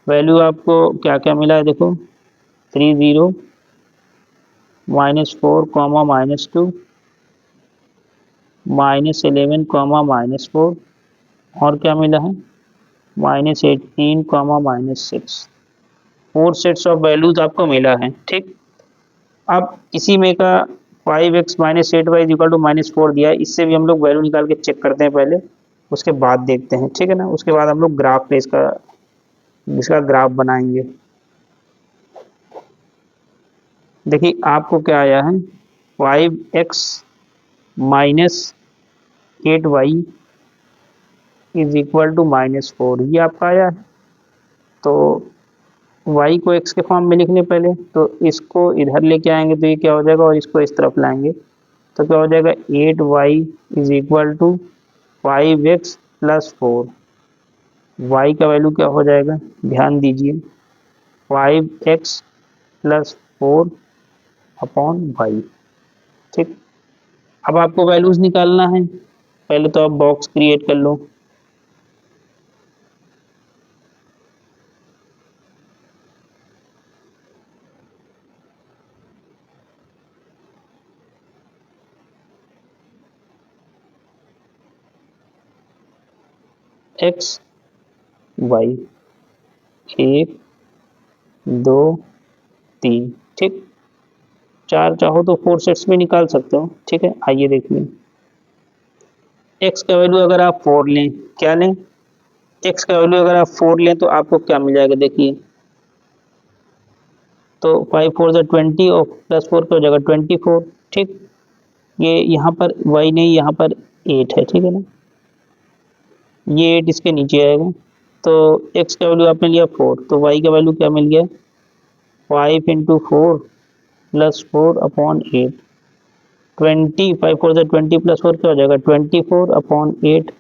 वैल्यू आपको क्या क्या मिला है देखो 3 0 -4 -2 -11 -4, और क्या मिला है -18 -6, 4 सेट्स ऑफ वैल्यूज आपको मिला है। ठीक, अब इसी में का 5x - 8y इक्वल टू -4 दिया है, इससे भी हम लोग वैल्यू निकाल के चेक करते हैं पहले, उसके बाद देखते हैं। ठीक है ना, उसके बाद हम लोग ग्राफ पे इसका ग्राफ बनाएंगे। देखिए आपको क्या आया है 5x - 8y is equal to -4, ये आपका आया है। तो y को x के फॉर्म में लिखने पहले, तो इसको इधर लेके आएंगे तो ये क्या हो जाएगा, और इसको इस तरफ लाएंगे तो क्या हो जाएगा 8y is equal to 5x plus 4। y का वैल्यू क्या हो जाएगा, ध्यान दीजिए 5x प्लस 4 अपॉन y। ठीक, अब आपको वैल्यूज निकालना है, पहले तो आप बॉक्स क्रिएट कर लो। x y 1 2 3, ठीक, 4 चाहो तो 4 सेट्स में निकाल सकते हो। ठीक है, आइए देखिए x का वैल्यू अगर आप 4 लें, क्या लें x का वैल्यू अगर आप 4 लें तो आपको क्या मिल जाएगा देखिए, तो 5 4 20 और प्लस 4 क्या हो जाएगा 24। ठीक, ये यहाँ पर y नहीं, यहाँ पर 8 है। ठीक है ना, ये 8 इसके नीचे आएगा, तो x का वैल्यू आपने लिया 4, तो y का वैल्यू क्या मिल गया 5 इंटू 4 प्लस 4/8। 20, 5 4 से 20 प्लस 4 क्या हो जाएगा 24/8।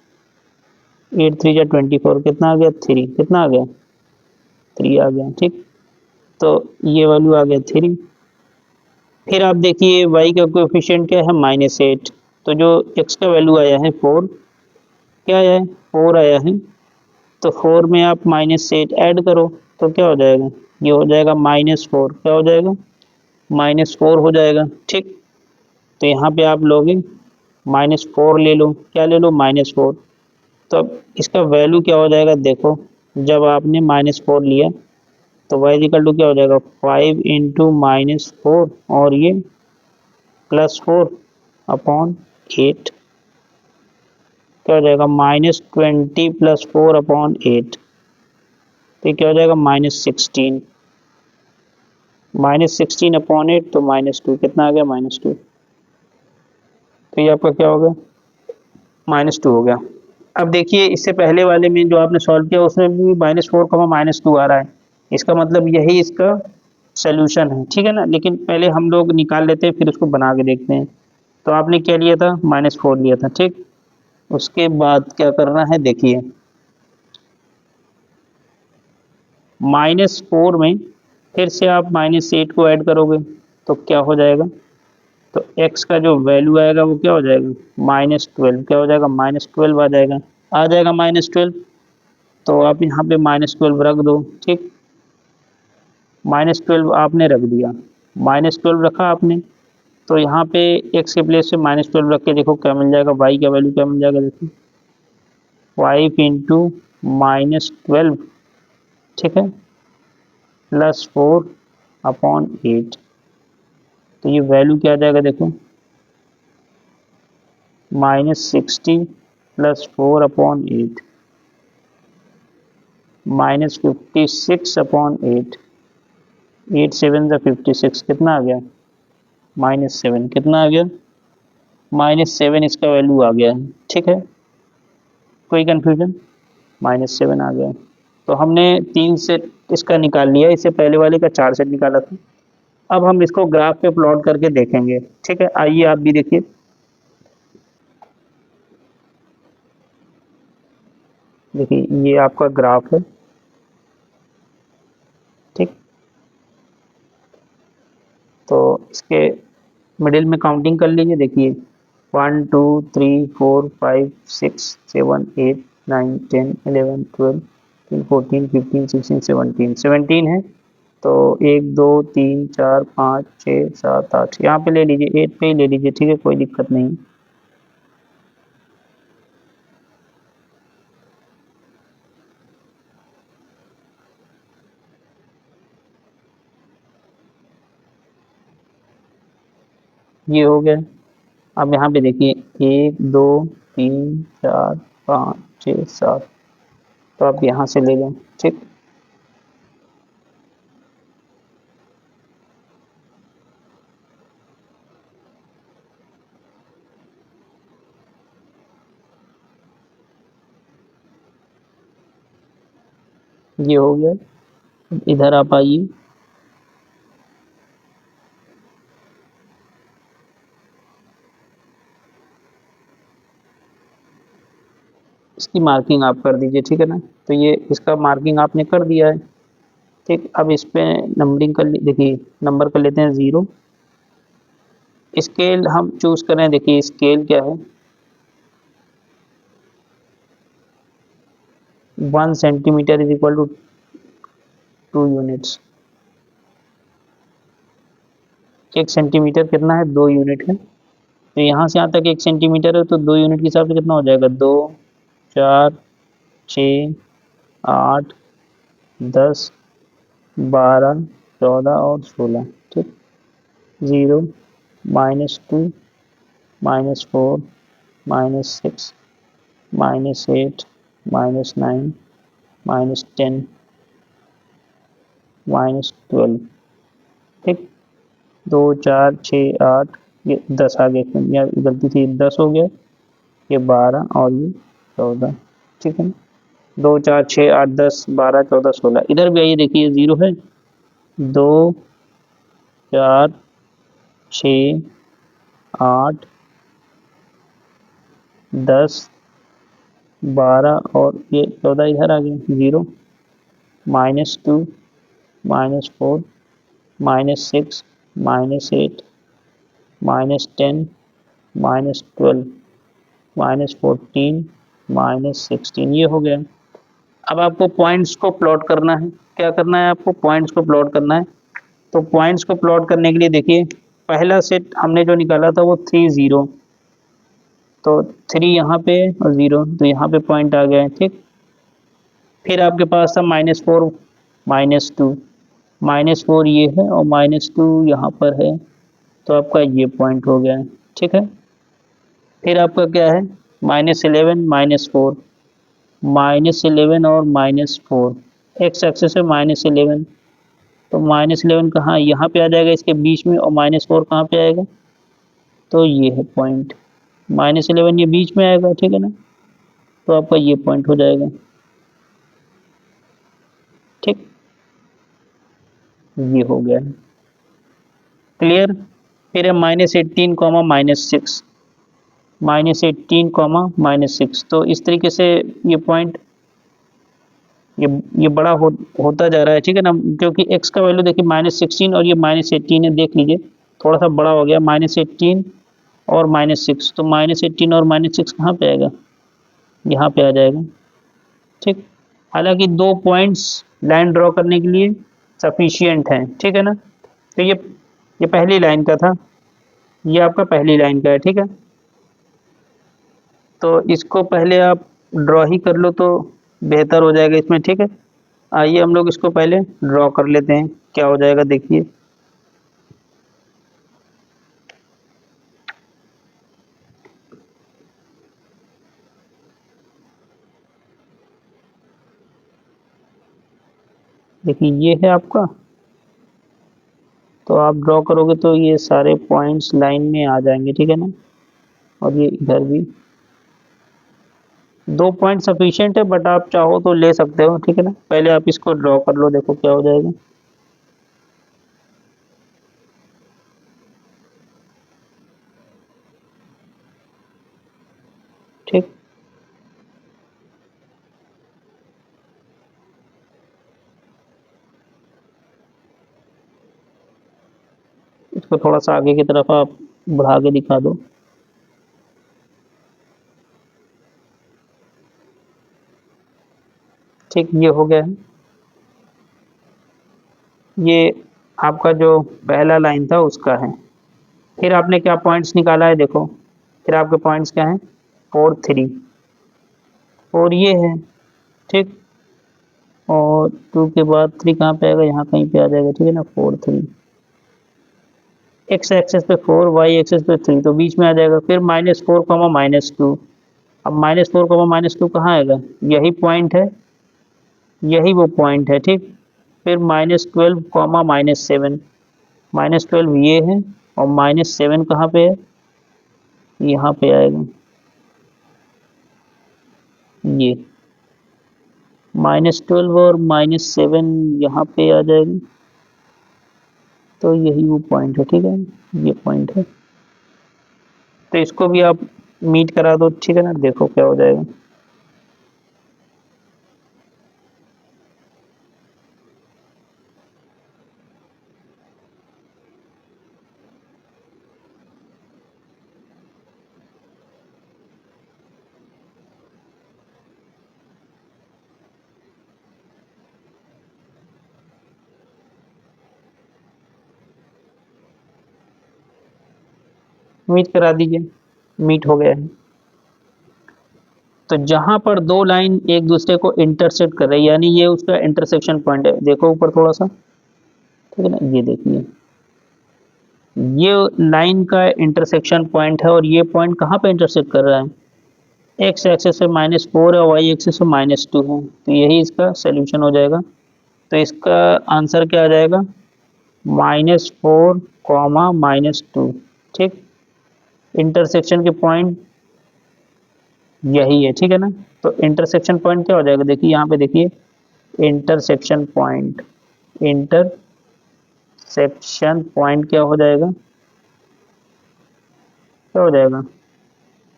8 3 जा 24, कितना आ गया 3, कितना आ गया 3 आ गया। ठीक, तो ये वैल्यू आ गया 3। फिर आप देखिए y का कोएफिशिएंट क्या है -8, तो जो x का वैल्यू आया है 4, क्या आया है 4 आया है, तो 4 में आप -8 ऐड करो तो क्या हो जाएगा, ये हो जाएगा -4, क्या हो जाएगा -4 हो जाएगा। ठीक, तो यहाँ पे आप लोगे -4 ले लो, क्या ले लो -4, तो अब इसका वैल्यू क्या हो जाएगा देखो, जब आपने -4 लिया तो y इक्वल टू क्या हो जाएगा 5 इंटू -4 और ये +4/8, क्या हो जाएगा -20 प्लस 4/8, तो क्या हो जाएगा -16, -16/8 तो -2, कितना आ गया -2, तो ये आपका क्या हो गया -2 हो गया। अब देखिए इससे पहले वाले में जो आपने सॉल्व किया उसमें भी -4, -2 आ रहा है, इसका मतलब यही इसका सोल्यूशन है। ठीक है ना, लेकिन पहले हम लोग निकाल लेते हैं फिर उसको बना के देखते हैं। तो आपने क्या लिया था -4 लिया था। ठीक, उसके बाद क्या करना है देखिए, -4 में फिर से आप -8 को ऐड करोगे तो क्या हो जाएगा, तो x का जो वैल्यू आएगा वो क्या हो जाएगा -12, क्या हो जाएगा -12 आ जाएगा, -12, तो आप यहाँ पे -12 रख दो। ठीक, -12 आपने रख दिया, -12 रखा आपने, तो यहाँ पे x के प्लेस पे -12 रख के देखो क्या मिल जाएगा, y का वैल्यू क्या मिल जाएगा देखो 5 इंटू -12, ठीक है, +4/8, तो ये वैल्यू क्या आ जाएगा देखो -60 प्लस 4/8 -56/8, 8 7 जा 56, कितना आ गया -7, कितना आ गया -7, इसका वैल्यू आ गया है। ठीक है, कोई कंफ्यूजन, -7 आ गया। तो हमने 3 सेट इसका निकाल लिया, इससे पहले वाले का 4 सेट निकाला था। अब हम इसको ग्राफ पे प्लॉट करके देखेंगे। ठीक है, आइए आप भी देखिए। देखिए ये आपका ग्राफ है। ठीक, तो इसके मिडिल में काउंटिंग कर लीजिए। देखिए 1 2 3 4 5 6 7 8 9 10 11 12 14 15 16 17, 17 है, तो 1 2 3 4 5 6 7 8, यहाँ पे ले लीजिए, 8 पे ही ले लीजिए। ठीक है, कोई दिक्कत नहीं। ये हो गया। अब यहाँ पे देखिए 1 2 3 4 5 6 7, तो आप यहाँ से ले लें। ठीक, ये हो गया। इधर आप आइए, इसकी मार्किंग आप कर दीजिए। ठीक है ना, तो ये इसका मार्किंग आपने कर दिया है। ठीक, अब इस पे नंबरिंग कर देखिए, नंबर कर लेते हैं 0। स्केल हम चूज करें, देखिए स्केल क्या है 1 centimetre is equal to 2 units. 1 centimetre कितना है 2 यूनिट है, तो यहाँ से यहाँ तक 1 सेंटीमीटर है, तो 2 यूनिट के हिसाब से कितना हो जाएगा 2 4 6 8 10 12 14 और 16। ठीक, 0 -2 -4 -6 -8 -9 -10 -12। ठीक, 2 4 6 8, ये 10 आ गया, या गलती थी 10 हो गया, ये 12 और ये 14। ठीक है ना, 2 4 6 8 10 12 14 16, इधर भी आइए देखिए 0 है। 2 4 6 8 10 12 और ये 14 इधर आ गया 0, -2 -4 -6 -8 -10 -12 -14 -16, ये हो गया। अब आपको पॉइंट्स को प्लॉट करना है। क्या करना है आपको? पॉइंट्स को प्लॉट करना है। तो पॉइंट्स को प्लॉट करने के लिए देखिए, पहला सेट हमने जो निकाला था वो 3 0, तो 3 यहाँ पे और 0, तो यहाँ पे पॉइंट आ गया है, ठीक। फिर आपके पास था -4 -2, -4 ये है और -2 यहाँ पर है, तो आपका ये पॉइंट हो गया है, ठीक है। फिर आपका क्या है? -11 -4, -11 और -4, एक्स एक्सिस है -11, तो -11 कहाँ? यहाँ पे आ जाएगा इसके बीच में, और -4 कहाँ पे आएगा? तो ये है पॉइंट, -11 ये बीच में आएगा, ठीक है ना, तो आपका ये पॉइंट हो जाएगा, ठीक। ये हो गया है, क्लियर। फिर है -18 -6, -18 -6, तो इस तरीके से ये पॉइंट ये बड़ा होता जा रहा है, ठीक है ना, क्योंकि x का वैल्यू देखिए -16 और ये -18 है, देख लीजिए थोड़ा सा बड़ा हो गया, -18 और -6, तो -18 और -6 कहाँ पे आएगा? यहाँ पे आ जाएगा, ठीक। हालांकि 2 पॉइंट्स लाइन ड्रॉ करने के लिए सफिशियंट हैं, ठीक है ना। तो ये पहली लाइन का था, ये आपका पहली लाइन का है, ठीक है। तो इसको पहले आप ड्रॉ ही कर लो तो बेहतर हो जाएगा इसमें, ठीक है। आइए हम लोग इसको पहले ड्रॉ कर लेते हैं, क्या हो जाएगा देखिए। देखिए ये है आपका, तो आप ड्रॉ करोगे तो ये सारे पॉइंट्स लाइन में आ जाएंगे, ठीक है ना, और ये इधर भी 2 पॉइंट सफिशिएंट है, बट आप चाहो तो ले सकते हो, ठीक है ना। पहले आप इसको ड्रॉ कर लो, देखो क्या हो जाएगा, ठीक। इसको थोड़ा सा आगे की तरफ आप बढ़ा के दिखा दो, ठीक। ये हो गया है, ये आपका जो पहला लाइन था उसका है। फिर आपने क्या पॉइंट्स निकाला है देखो, फिर आपके पॉइंट्स क्या हैं? 4 3, और ये है, ठीक। और 2 के बाद 3 कहाँ पे आएगा? यहाँ कहीं पे आ जाएगा, ठीक है ना, 4 3, एक्स एक्सेस पे 4, वाई एक्सेस पे 3, तो बीच में आ जाएगा। फिर -4 -2, अब -4 -2 कहाँ आएगा? यही पॉइंट है, यही वो पॉइंट है, ठीक। फिर -12 -7, -12 ये है, और -7 कहाँ पे है? यहाँ पे आएगा, ये -12 और -7 यहाँ पे आ जाएगा, तो यही वो पॉइंट है, ठीक है, ये पॉइंट है। तो इसको भी आप मीट करा दो, ठीक है ना, देखो क्या हो जाएगा। मीट करा दीजिए, मीट हो गया है। तो जहां पर 2 लाइन एक दूसरे को इंटरसेक्ट कर रही है, यानी ये उसका इंटरसेक्शन पॉइंट है, देखो ऊपर थोड़ा सा, ठीक है ना, ये देखिए ये लाइन का इंटरसेक्शन पॉइंट है, और ये पॉइंट कहाँ पे इंटरसेक्ट कर रहा है? एक्स एक्सेस से -4 है, वाई एक्सेस से -2 है, तो यही इसका सोल्यूशन हो जाएगा। तो इसका आंसर क्या आ जाएगा? -4 -2, ठीक। इंटरसेक्शन के पॉइंट यही है, ठीक है ना। तो इंटरसेक्शन पॉइंट क्या हो जाएगा, देखिए यहाँ पे देखिए, इंटरसेक्शन पॉइंट, इंटरसेक्शन पॉइंट क्या हो जाएगा, क्या हो जाएगा,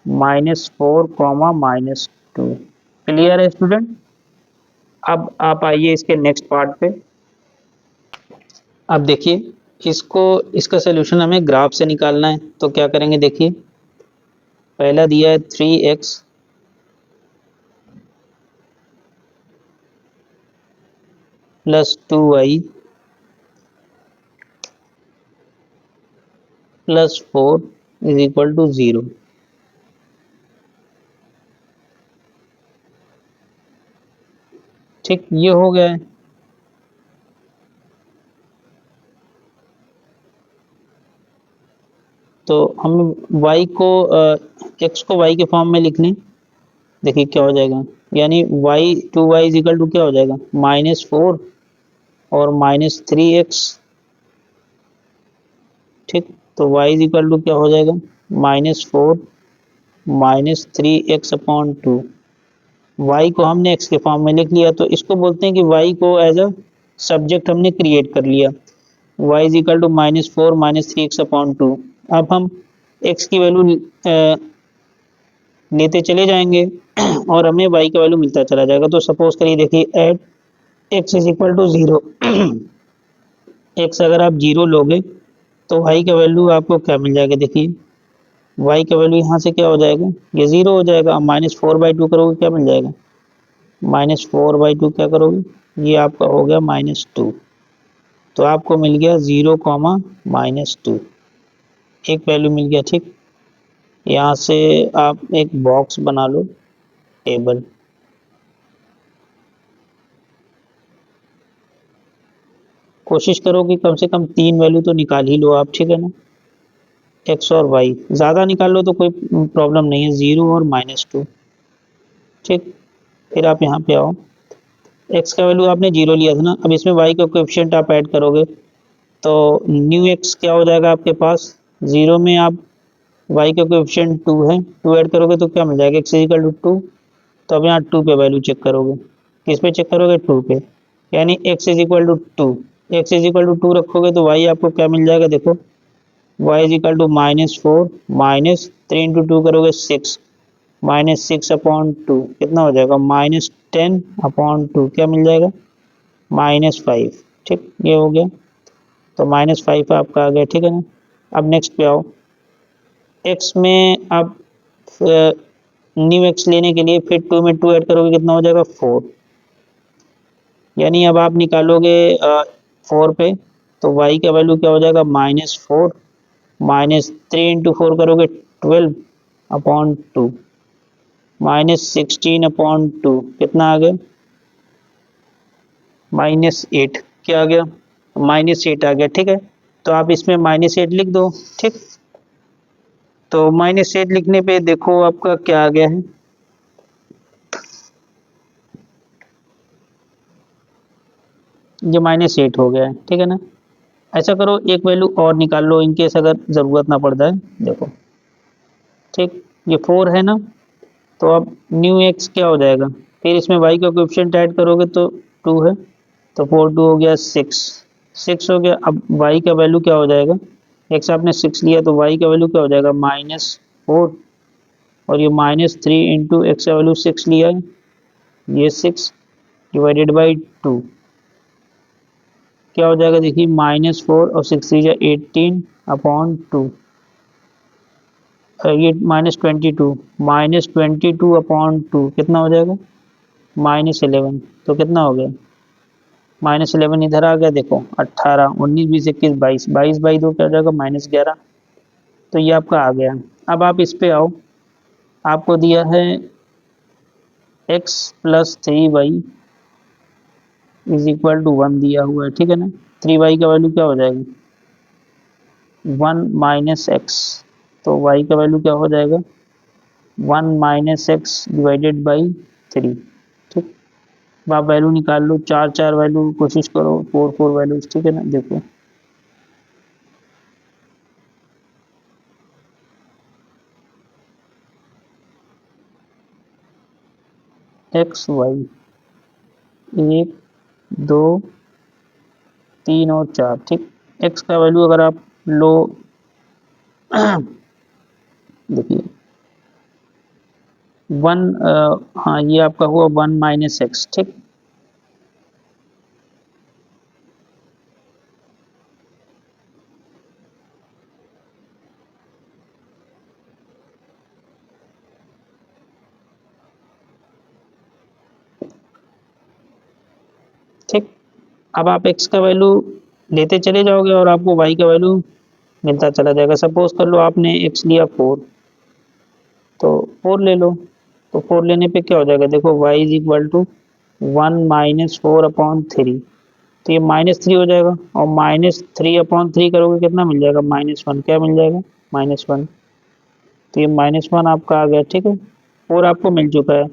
-4, -2। क्लियर है स्टूडेंट। अब आप आइए इसके नेक्स्ट पार्ट पे। अब देखिए, इसको, इसका सोल्यूशन हमें ग्राफ से निकालना है, तो क्या करेंगे, देखिए पहला दिया है 3x प्लस 2y प्लस 4 = 0। ठीक, ये हो गया है। तो हम y को x को y के फॉर्म में लिख लें, देखिए क्या हो जाएगा, यानी y 2y = क्या हो जाएगा, -4 और -3x। ठीक, तो y क्या हो जाएगा, -4 -3x/2। y को हमने x के फॉर्म में लिख लिया, तो इसको बोलते हैं कि y को एज अ सब्जेक्ट हमने क्रिएट कर लिया। y -4 -3x/2। अब हम x की वैल्यू लेते चले जाएंगे और हमें y का वैल्यू मिलता चला जाएगा। तो सपोज करिए, देखिए एट x = 0, x अगर आप 0 लोगे तो y का वैल्यू आपको क्या मिल जाएगा, देखिए y का वैल्यू यहाँ से क्या हो जाएगा, ये 0 हो जाएगा। अब -4/2 करोगे, क्या मिल जाएगा, -4/2 क्या करोगे, ये आपका हो गया -2। तो आपको मिल गया 0, -2, एक वैल्यू मिल गया। ठीक, यहाँ से आप एक बॉक्स बना लो, टेबल। कोशिश करो कि कम से कम 3 वैल्यू तो निकाल ही लो आप, ठीक है ना, एक्स और वाई। ज़्यादा निकाल लो तो कोई प्रॉब्लम नहीं है, 0 और -2। ठीक, फिर आप यहाँ पे आओ, एक्स का वैल्यू आपने 0 लिया था ना, अब इसमें वाई का कोएफिशिएंट आप ऐड करोगे तो न्यू एक्स क्या हो जाएगा आपके पास, 0 में आप वाई का कोएफिशिएंट 2 है, 2 ऐड करोगे तो क्या मिल जाएगा, एक्स = 2। तो अब यहाँ 2 पे वैल्यू चेक करोगे, किस पे चेक करोगे, 2 पे, यानी x = 2। x = 2 रखोगे तो y आपको क्या मिल जाएगा, देखो y = -4 -3 × 2 करोगे 6, -6/2 कितना हो जाएगा, -10/2 क्या मिल जाएगा, -5। ठीक, ये हो गया, तो -5 आपका आ गया, ठीक है ना। अब नेक्स्ट पे आओ, x में अब न्यू x लेने के लिए फिर 2 में 2 ऐड करोगे, कितना हो जाएगा, 4। यानी अब आप निकालोगे 4 पे, तो y का वैल्यू क्या हो जाएगा, -4 -3 × 4 करोगे 12/2 -16/2 कितना आ गया, -8। क्या आ गया, -8 आ गया। ठीक है, तो आप इसमें -8 लिख दो। ठीक, तो -8 लिखने पे देखो आपका क्या आ गया है, ये -8 हो गया है। ठीक है ना, ऐसा करो एक वैल्यू और निकाल लो इनकेस अगर ज़रूरत ना पड़ जाए। देखो, ठीक, ये 4 है ना, तो अब न्यू एक्स क्या हो जाएगा, फिर इसमें y का कोएफिशिएंट ऐड करोगे तो 2 है, तो 4 2 हो गया 6, 6 हो गया। अब y का वैल्यू क्या हो जाएगा, x आपने 6 लिया तो y का वैल्यू क्या हो जाएगा, -4, और ये -3 इंटू एक्स का वैल्यू 6 लिया है, ये 6 डिवाइडेड बाई 2 क्या हो जाएगा, देखिए -4 और 6 3 18/2, ये -22, -22/2 कितना हो जाएगा, -11। तो कितना हो गया, -11 इधर आ गया, देखो 18 19 20 21 22, 22/2 क्या हो जाएगा, -11। तो ये आपका आ गया। अब आप इस पे आओ, आपको दिया है x + 3y = 1 दिया हुआ है, ठीक है ना। 3y का वैल्यू क्या हो जाएगा, 1 - x, तो y का वैल्यू क्या हो जाएगा, 1 - x डिवाइडेड बाई 3। ठीक, अब आप वैल्यू निकाल लो, 4 4 वैल्यू कोशिश करो, 4 4 वैल्यूज, ठीक है ना। देखो एक्स वाई, 1 2 3 और 4, ठीक। एक्स का वैल्यू अगर आप लो देखिए 1, हाँ ये आपका हुआ 1 - x, ठीक। ठीक, अब आप x का वैल्यू लेते चले जाओगे और आपको y का वैल्यू मिलता चला जाएगा। सपोज कर लो आपने x लिया 4, तो 4 ले लो, तो 4 लेने पे क्या हो जाएगा, देखो y इज इक्वल टू 1 - 4/3, तो ये -3 हो जाएगा, और -3/3 करोगे कितना मिल जाएगा, -1, क्या मिल जाएगा, -1, तो ये -1 आपका आ गया, ठीक है। 4 आपको मिल चुका है।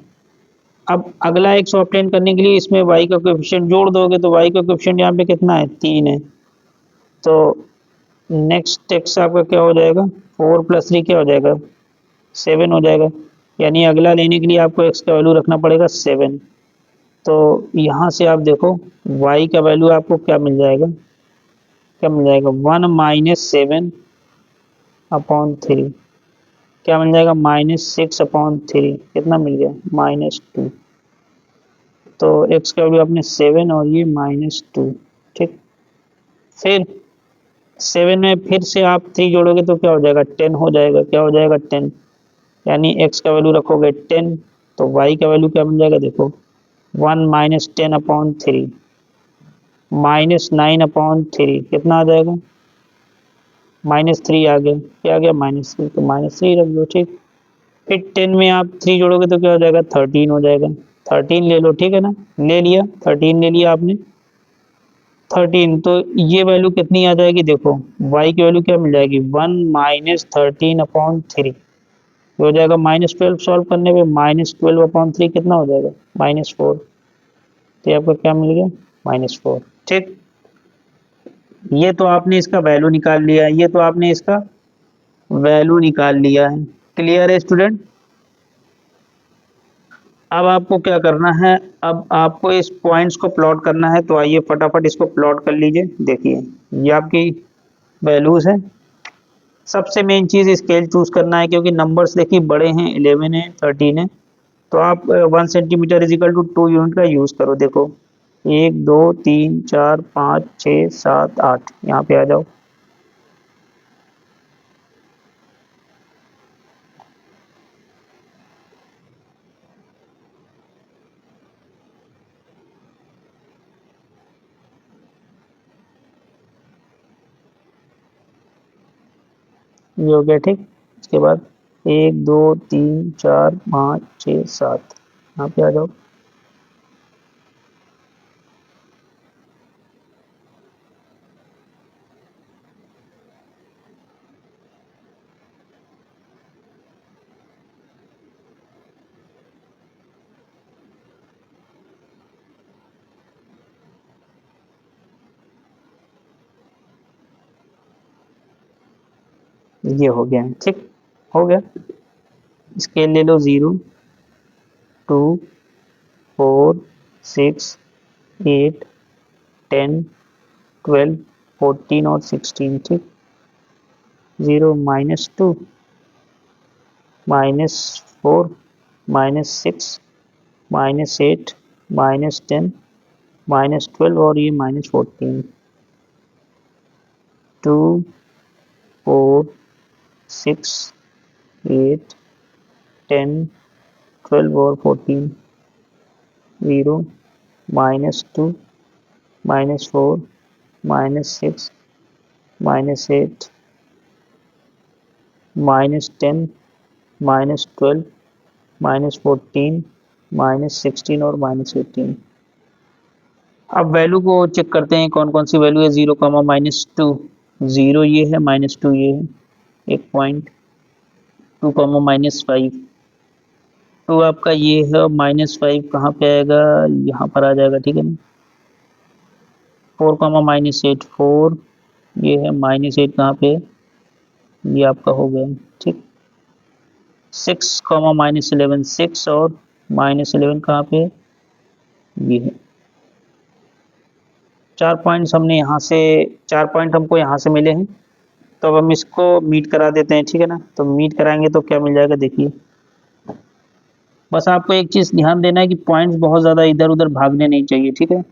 अब अगला x ऑब्टेन करने के लिए इसमें y का कोएफिशिएंट जोड़ दोगे, तो y का कोएफिशिएंट यहाँ पे कितना है, 3 है, तो नेक्स्ट x आपका क्या हो जाएगा, 4 + 3 क्या हो जाएगा, 7 हो जाएगा। यानी अगला लेने के लिए आपको x का वैल्यू रखना पड़ेगा 7। तो यहाँ से आप देखो y का वैल्यू आपको क्या मिल जाएगा, क्या मिल जाएगा, 1 - 7/3, क्या मिल जाएगा, -6/3, कितना मिल गया, -2। तो x का वैल्यू आपने 7 और ये -2, ठीक। फिर 7 में फिर से आप 3 जोड़ोगे तो क्या हो जाएगा, 10 हो जाएगा, क्या हो जाएगा, 10, यानी x का वैल्यू रखोगे 10, तो y का वैल्यू क्या बन जाएगा, देखो 1 - 10/3, -9/3, कितना आ जाएगा, -3 आ गया, क्या आ गया, -3, तो -3 रख दो, ठीक। फिर 10 में आप 3 जोड़ोगे तो क्या हो जाएगा, 13 हो जाएगा, 13 ले लो, ठीक है ना, ले लिया, 13 ले लिया आपने, 13, तो ये वैल्यू कितनी आ जाएगी, देखो y की वैल्यू क्या मिल जाएगी, 1 - 13/3, हो जाएगा -12, सॉल्व करने पे -12/3 कितना हो जाएगा, -4, तो ये आपका क्या मिल गया, -4, ठीक। ये तो आपने इसका वैल्यू निकाल लिया है, ये तो आपने इसका वैल्यू निकाल लिया है, क्लियर है स्टूडेंट। अब आपको क्या करना है, अब आपको इस पॉइंट्स को प्लॉट करना है, तो आइए फटाफट इसको प्लॉट कर लीजिए। देखिए ये आपकी वैल्यूज है। सबसे मेन चीज स्केल चूज करना है, क्योंकि नंबर्स देखिए बड़े हैं, 11 है, 13 है, तो आप 1 centimetre is equal to 2 unit का यूज करो। देखो 1 2 3 4 5 6 7 8, यहाँ पे आ जाओ। ये हो गया, ठीक। इसके बाद 1 2 3 4 5 6 7, यहाँ पे आ जाओ। ये हो गया, ठीक, हो गया। स्केल ले लो, 0 2 4 6 8 10 12 14 और 16, ठीक। 0 -2 -4 -6 -8 -10 -12 और ये -14, 2 4 6 8 10 12 और 14, 0 -2 -4 -6 -8 -10 -12 -14 -16 और -18। अब वैल्यू को चेक करते हैं कौन कौन सी वैल्यू है, 0 -2, 0 ये है, -2 ये है, एक पॉइंट, 2 -5, 2 आपका ये है, और -5 कहाँ पे आएगा, यहाँ पर आ जाएगा, ठीक है ना। 4 -8, 4 ये है, -8 कहाँ पे, ये आपका हो गया, ठीक। 6 -11, 6 और -11 कहाँ पे है? ये है। 4 पॉइंट्स हमने यहाँ से 4 पॉइंट हमको यहाँ से मिले हैं, तो अब हम इसको मीट करा देते हैं, ठीक है ना। तो मीट कराएंगे तो क्या मिल जाएगा देखिए। बस आपको एक चीज़ ध्यान देना है कि पॉइंट्स बहुत ज़्यादा इधर उधर भागने नहीं चाहिए, ठीक है।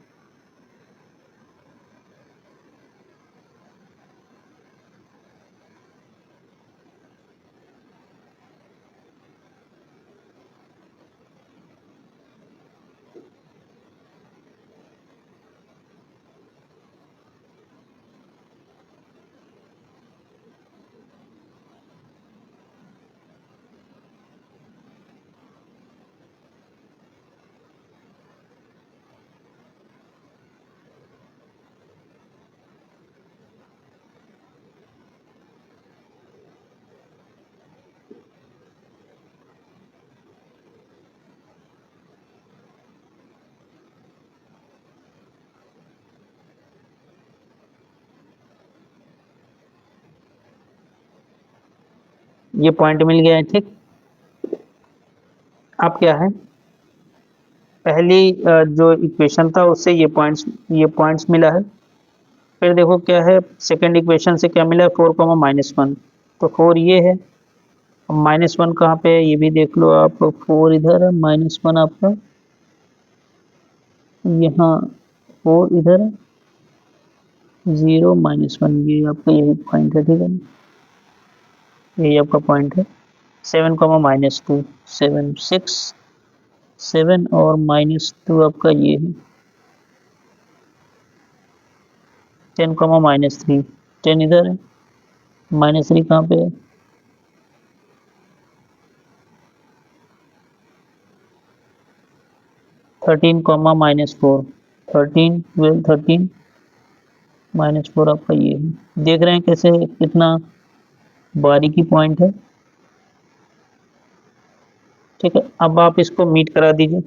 ये पॉइंट मिल गया है, ठीक। अब क्या है, पहली जो इक्वेशन था उससे ये पॉइंट्स मिला है। फिर देखो क्या है, सेकंड इक्वेशन से क्या मिला है, 4, -1। तो 4 ये है, -1 कहाँ पे है ये भी देख लो आप। 4 इधर है, -1 आपका यहाँ, 4 इधर है, 0 -1, ये आपका यही पॉइंट है, ठीक है ना। यही आपका पॉइंट है। 7, -2, 7, 6, 7 और -2 आपका ये है। 10, -3, 10 इधर है, -3 कहाँ पे है, 13, -4, 13, 12, 13, -4 आपका ये है। देख रहे हैं कैसे कितना बारीकी पॉइंट है, ठीक है। अब आप इसको मीट करा दीजिए।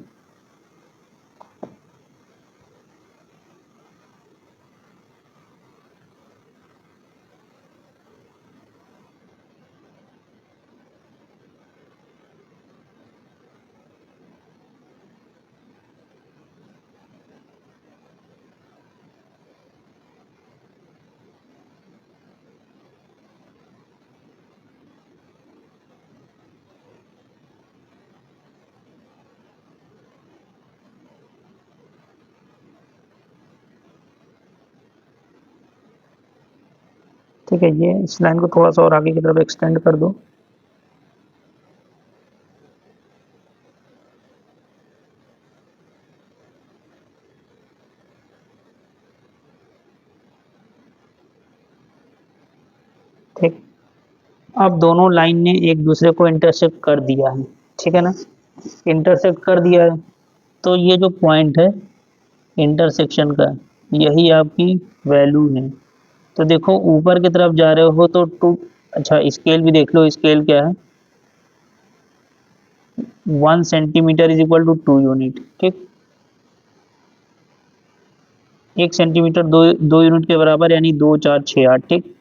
ठीक है, ये इस लाइन को थोड़ा सा और आगे की तरफ एक्सटेंड कर दो। ठीक, अब दोनों लाइन ने एक दूसरे को इंटरसेक्ट कर दिया है, ठीक है ना। इंटरसेक्ट कर दिया है, तो ये जो पॉइंट है इंटरसेक्शन का, यही आपकी वैल्यू है। तो देखो ऊपर की तरफ जा रहे हो तो टू, अच्छा स्केल भी देख लो, स्केल क्या है, 1 centimetre is equal to 2 unit, ठीक। 1 सेंटीमीटर दो यूनिट के बराबर, यानी 2, 4, 6, 8, ठीक।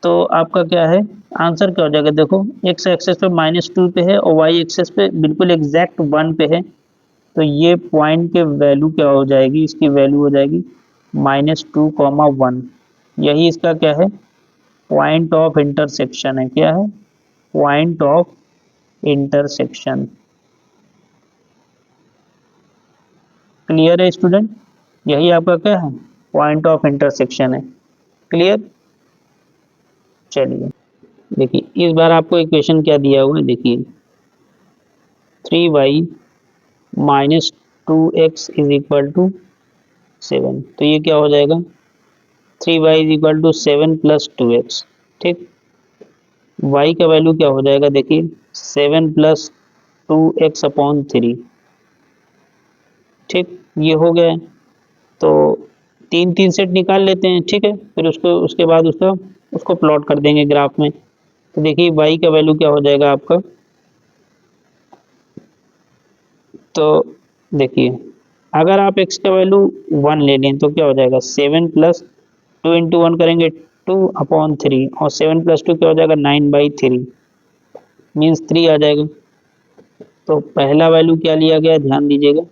तो आपका क्या है, आंसर क्या हो जाएगा देखो, एक्स एक्सेस पे -2 पे है और वाई एक्सेस पे बिल्कुल एग्जैक्ट 1 पे है। तो ये पॉइंट के वैल्यू क्या हो जाएगी, इसकी वैल्यू हो जाएगी -2, 1। यही इसका क्या है, पॉइंट ऑफ इंटरसेक्शन है। क्या है, पॉइंट ऑफ इंटरसेक्शन। क्लियर है स्टूडेंट, यही आपका क्या है, पॉइंट ऑफ इंटरसेक्शन है। क्लियर, चलिए देखिए इस बार आपको इक्वेशन क्या दिया हुआ है, देखिए 3y -2x is equal to 7। तो ये क्या हो जाएगा, 3y is equal to 7 + 2x, ठीक। y का वैल्यू क्या हो जाएगा देखिए, 7 + 2x/3, ठीक। ये हो गया है, तो 3 सेट निकाल लेते हैं, ठीक है। फिर उसको उसके बाद उसका उसको प्लॉट कर देंगे ग्राफ में। तो देखिए y का वैल्यू क्या हो जाएगा आपका, तो देखिए अगर आप x का वैल्यू 1 ले लें तो क्या हो जाएगा, 7 + 2 × 1 करेंगे 2/3, और 7 + 2 क्या हो जाएगा, 9/3, मीन्स 3 आ जाएगा। तो पहला वैल्यू क्या लिया गया, ध्यान दीजिएगा,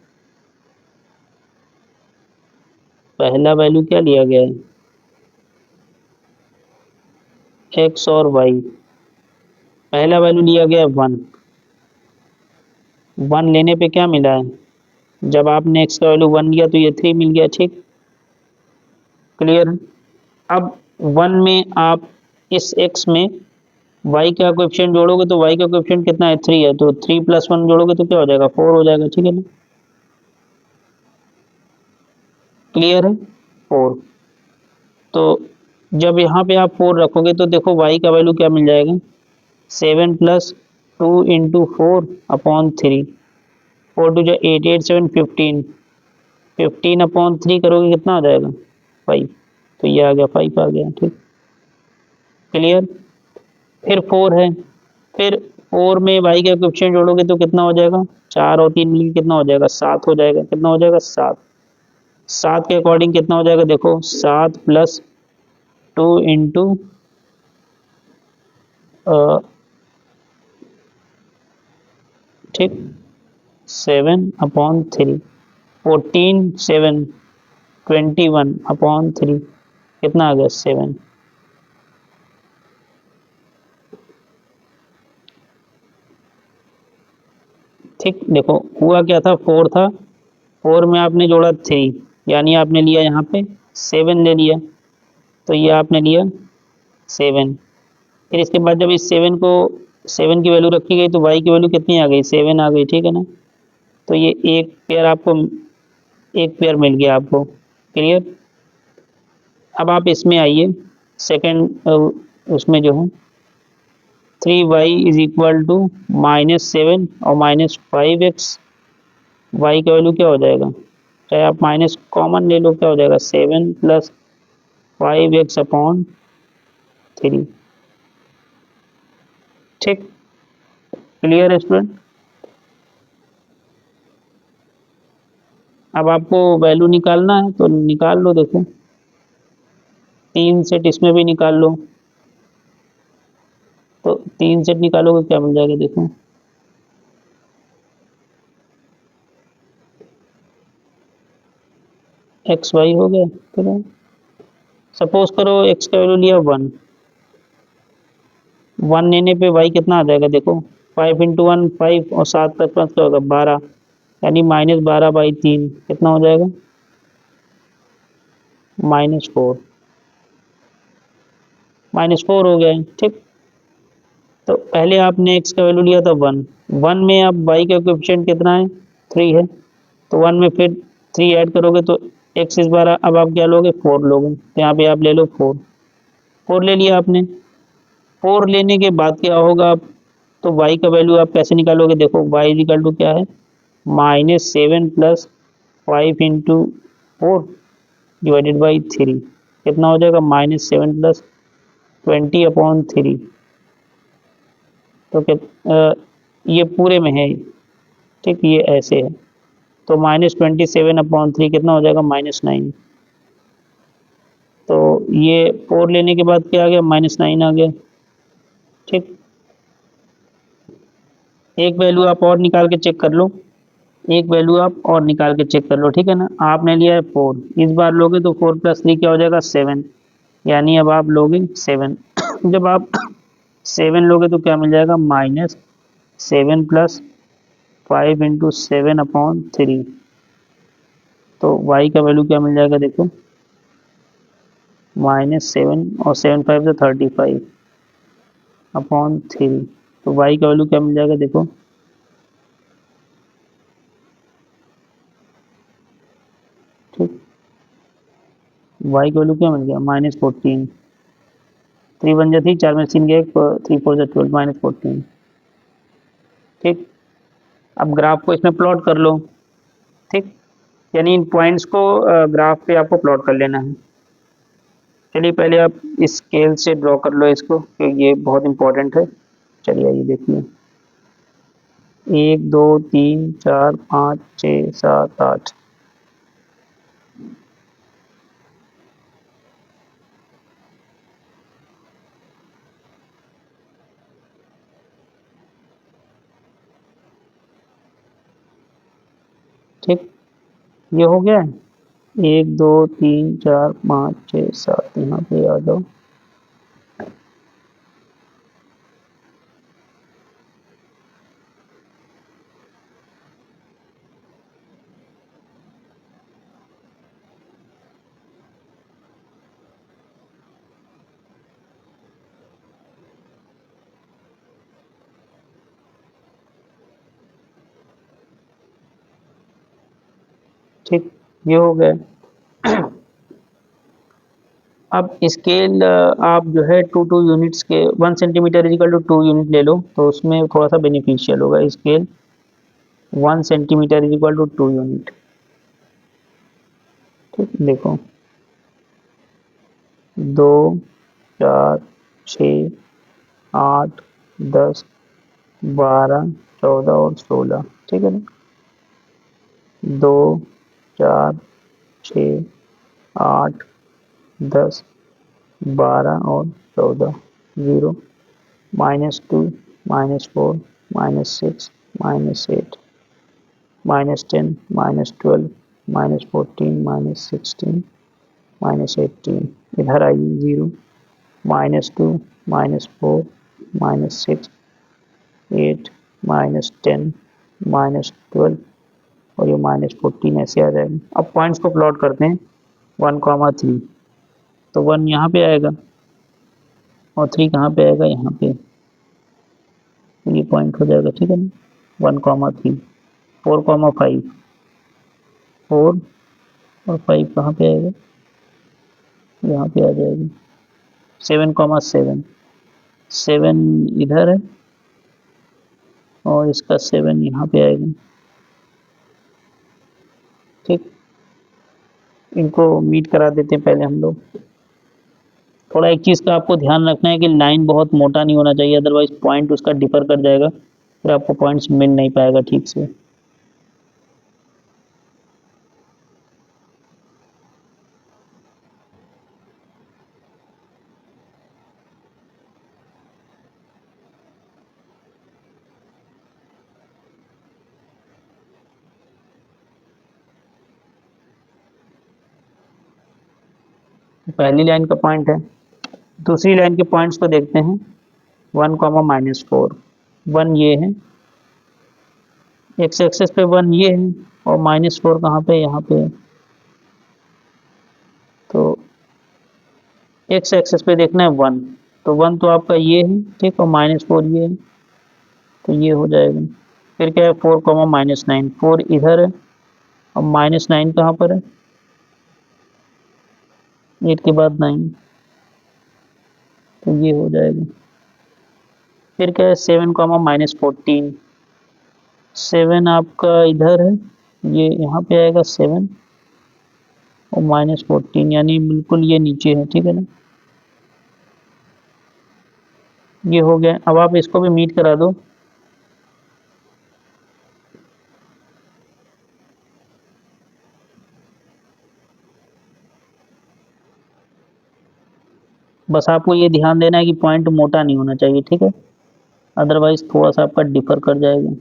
पहला वैल्यू क्या लिया गया है, एक्स और वाई। पहला वैल्यू लिया गया है 1। 1 लेने पे क्या मिला है, जब आपने एक्स का वैल्यू 1 लिया तो ये 3 मिल गया, ठीक, क्लियर। अब 1 में आप इस x में y का कोएफिशिएंट जोड़ोगे तो y का कोएफिशिएंट कितना है, 3 है, तो 3 + 1 जोड़ोगे तो क्या हो जाएगा, 4 हो जाएगा, ठीक है ना, क्लियर है, 4। तो जब यहाँ पे आप 4 रखोगे तो देखो y का वैल्यू क्या मिल जाएगा, 7 + 2 × 4/3, 4 2 जा 8, 8 7 15, 15/3 करोगे कितना आ जाएगा, 5, तो ये आ गया 5 आ गया, ठीक, क्लियर। फिर 4 है, फिर 4 में y का कोएफिशिएंट जोड़ोगे तो कितना हो जाएगा, 4 और 3 मिलकर कितना हो जाएगा, 7 हो जाएगा, कितना हो जाएगा, 7। 7 के अकॉर्डिंग कितना हो जाएगा, देखो 7 + 2 × ठीक 7/3, 14 7 21/3 कितना आ गया, 7। ठीक, देखो हुआ क्या था, 4 था, 4 में आपने जोड़ा 3, यानी आपने लिया यहाँ पे 7 ले लिया, तो ये आपने लिया 7। फिर इसके बाद जब इस 7 को 7 की वैल्यू रखी गई तो y की वैल्यू कितनी आ गई, 7 आ गई, ठीक है ना, तो ये एक पेयर मिल गया आपको, क्लियर। अब आप इसमें आइए, सेकंड उसमें जो है 3y = -7 और -5x, y का वैल्यू क्या हो जाएगा, चाहे आप माइनस कॉमन ले लो, क्या हो जाएगा, 7 + 5x/3, ठीक, क्लियर है स्टूडेंट। अब आपको वैल्यू निकालना है तो निकाल लो, देखो 3 सेट इसमें भी निकाल लो, तो 3 सेट निकालोगे क्या मिल जाएगा, देखो एक्स वाई हो गया, ठीक है। सपोज करो एक्स का वैल्यू लिया 1, 1 लेने पे वाई कितना आ जाएगा, देखो 5 × 1 5 और 7 + 5 क्या होगा, 12, यानी -12/3 कितना हो जाएगा, -4, -4 हो गया है, ठीक। तो पहले आपने x का वैल्यू लिया था 1, 1 में अब y का कोएफिशिएंट कितना है, 3 है, तो 1 में फिर 3 ऐड करोगे तो x इस बार अब आप क्या लोगे, 4 लोगे, तो यहाँ पे आप ले लो 4, 4 ले लिया आपने। 4 लेने के बाद क्या होगा, आप तो y का वैल्यू आप कैसे निकालोगे, देखो y क्या है, -7 + 5 × 4/3 कितना हो जाएगा, -7 + 20/3, तो ये पूरे में है, ठीक, ये ऐसे है, तो -27/3 कितना हो जाएगा, -9, तो ये 4 लेने के बाद क्या आ गया, -9 आ गया, ठीक। एक वैल्यू आप और निकाल के चेक कर लो, एक वैल्यू आप और निकाल के चेक कर लो, ठीक है ना। आपने लिया है 4, इस बार लोगे तो 4 + 3 क्या हो जाएगा, 7, यानी अब आप लोगे 7। जब आप 7 लोगे तो क्या मिल जाएगा, -7 + 5 × 7/3, तो y का वैल्यू क्या मिल जाएगा, देखो -7 और 7 5 35/3, तो y का वैल्यू क्या मिल जाएगा, देखो ठीक, y का वैल्यू क्या मिल गया, -14, 3 1 जा 3, 4 में 3 गया, 3 4 जा 12, -14, ठीक। अब ग्राफ को इसमें प्लॉट कर लो, ठीक, यानी इन पॉइंट्स को ग्राफ पे आपको प्लॉट कर लेना है। चलिए पहले आप इस स्केल से ड्रॉ कर लो इसको, क्योंकि ये बहुत इंपॉर्टेंट है। चलिए ये देखिए, 1 2 3 4 5 6 7 8, ठीक, ये हो गया है। 1 2 3 4 5 6 7 यहाँ पे आ जाओ। ठीक, ये हो गया। अब स्केल आप जो है टू टू यूनिट्स के 1 सेंटीमीटर इजिकल टू 2 यूनिट ले लो, तो उसमें थोड़ा सा बेनिफिशियल होगा। Scale 1 centimetre is equal to 2 unit. ठीक, देखो 2 4 6 8 10 12 14 और 16। ठीक है ना, 2 4 6 8 10 12 और 14। 0 -2 -4 -6 -8 -10 -12 -14 -16 -18। इधर आइए 0 -2 -4 -6 8 -10 -12 और ये -14 ऐसे आ जाएगा। अब पॉइंट्स को प्लॉट करते हैं 1, 3। तो 1 यहाँ पे आएगा और 3 कहाँ पे आएगा, यहाँ पे। तो ये पॉइंट हो जाएगा। ठीक है ना, 1, 3। 4, 5 4 और 5 कहाँ पे आएगा, यहाँ पे आ जाएगा। 7, 7 7 इधर है और इसका 7 यहाँ पे आएगा। ठीक, इनको मीट करा देते हैं पहले हम लोग। थोड़ा एक चीज़ का आपको ध्यान रखना है कि लाइन बहुत मोटा नहीं होना चाहिए, अदरवाइज पॉइंट उसका डिफर कर जाएगा, फिर आपको पॉइंट्स मिल नहीं पाएगा ठीक से। पहली लाइन का पॉइंट है। दूसरी लाइन के पॉइंट्स को देखते हैं। 1, -4 1 ये है, एक्स एक्सेस पे 1 ये है और -4 कहाँ पे, यहाँ पे। तो एक्स एक्सेस पे देखना है 1, तो 1 तो आपका ये है। ठीक, और -4 ये है, तो ये हो जाएगा। फिर क्या है 4, -9 4 इधर है और -9 कहाँ पर है, 8 के बाद 9, तो ये हो जाएगा। फिर क्या है 7, -14 7 आपका इधर है, ये यहाँ पे आएगा 7 और -14, यानी बिल्कुल ये नीचे है। ठीक है ना, ये हो गया। अब आप इसको भी मीट करा दो। बस आपको ये ध्यान देना है कि पॉइंट मोटा नहीं होना चाहिए। ठीक है, अदरवाइज थोड़ा सा आपका डिफर कर जाएगा।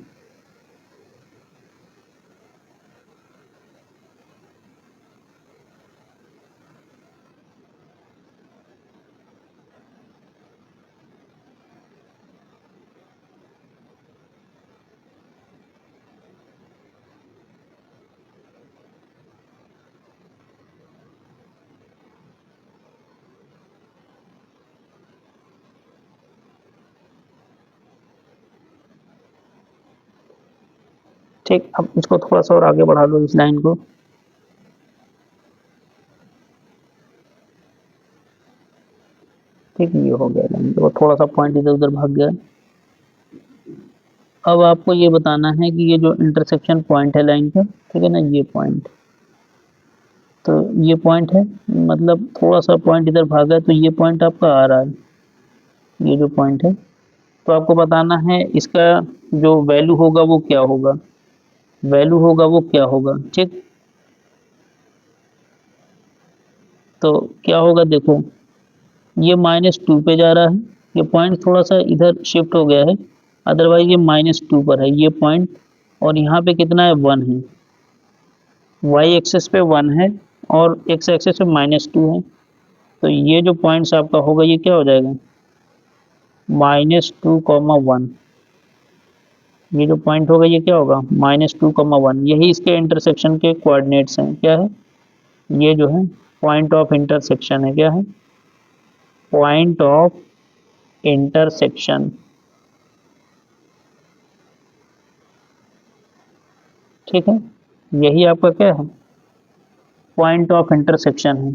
ठीक, अब इसको थोड़ा सा और आगे बढ़ा लो इस लाइन को। ठीक, ये हो गया लाइन, तो थोड़ा सा पॉइंट इधर उधर भाग गया। अब आपको ये बताना है कि ये जो इंटरसेक्शन पॉइंट है लाइन का, ठीक है ना, ये पॉइंट, तो ये पॉइंट है, मतलब थोड़ा सा पॉइंट इधर भागा है, तो ये पॉइंट आपका आ रहा है, ये जो पॉइंट है। तो आपको बताना है इसका जो वैल्यू होगा वो क्या होगा, वैल्यू होगा वो क्या होगा। ठीक, तो क्या होगा देखो, ये -2 पे जा रहा है, ये पॉइंट थोड़ा सा इधर शिफ्ट हो गया है, अदरवाइज ये -2 पर है ये पॉइंट, और यहाँ पे कितना है 1 है। वाई एक्सिस पे 1 है और एक्स एक्सिस पे -2 है, तो ये जो पॉइंट्स आपका होगा ये क्या हो जाएगा, -2, 1। ये जो पॉइंट होगा ये क्या होगा, -2, 1। यही इसके इंटरसेक्शन के कोऑर्डिनेट्स हैं, क्या है, ये जो है पॉइंट ऑफ इंटरसेक्शन है, क्या है, पॉइंट ऑफ इंटरसेक्शन। ठीक है, यही आपका क्या है, पॉइंट ऑफ इंटरसेक्शन है।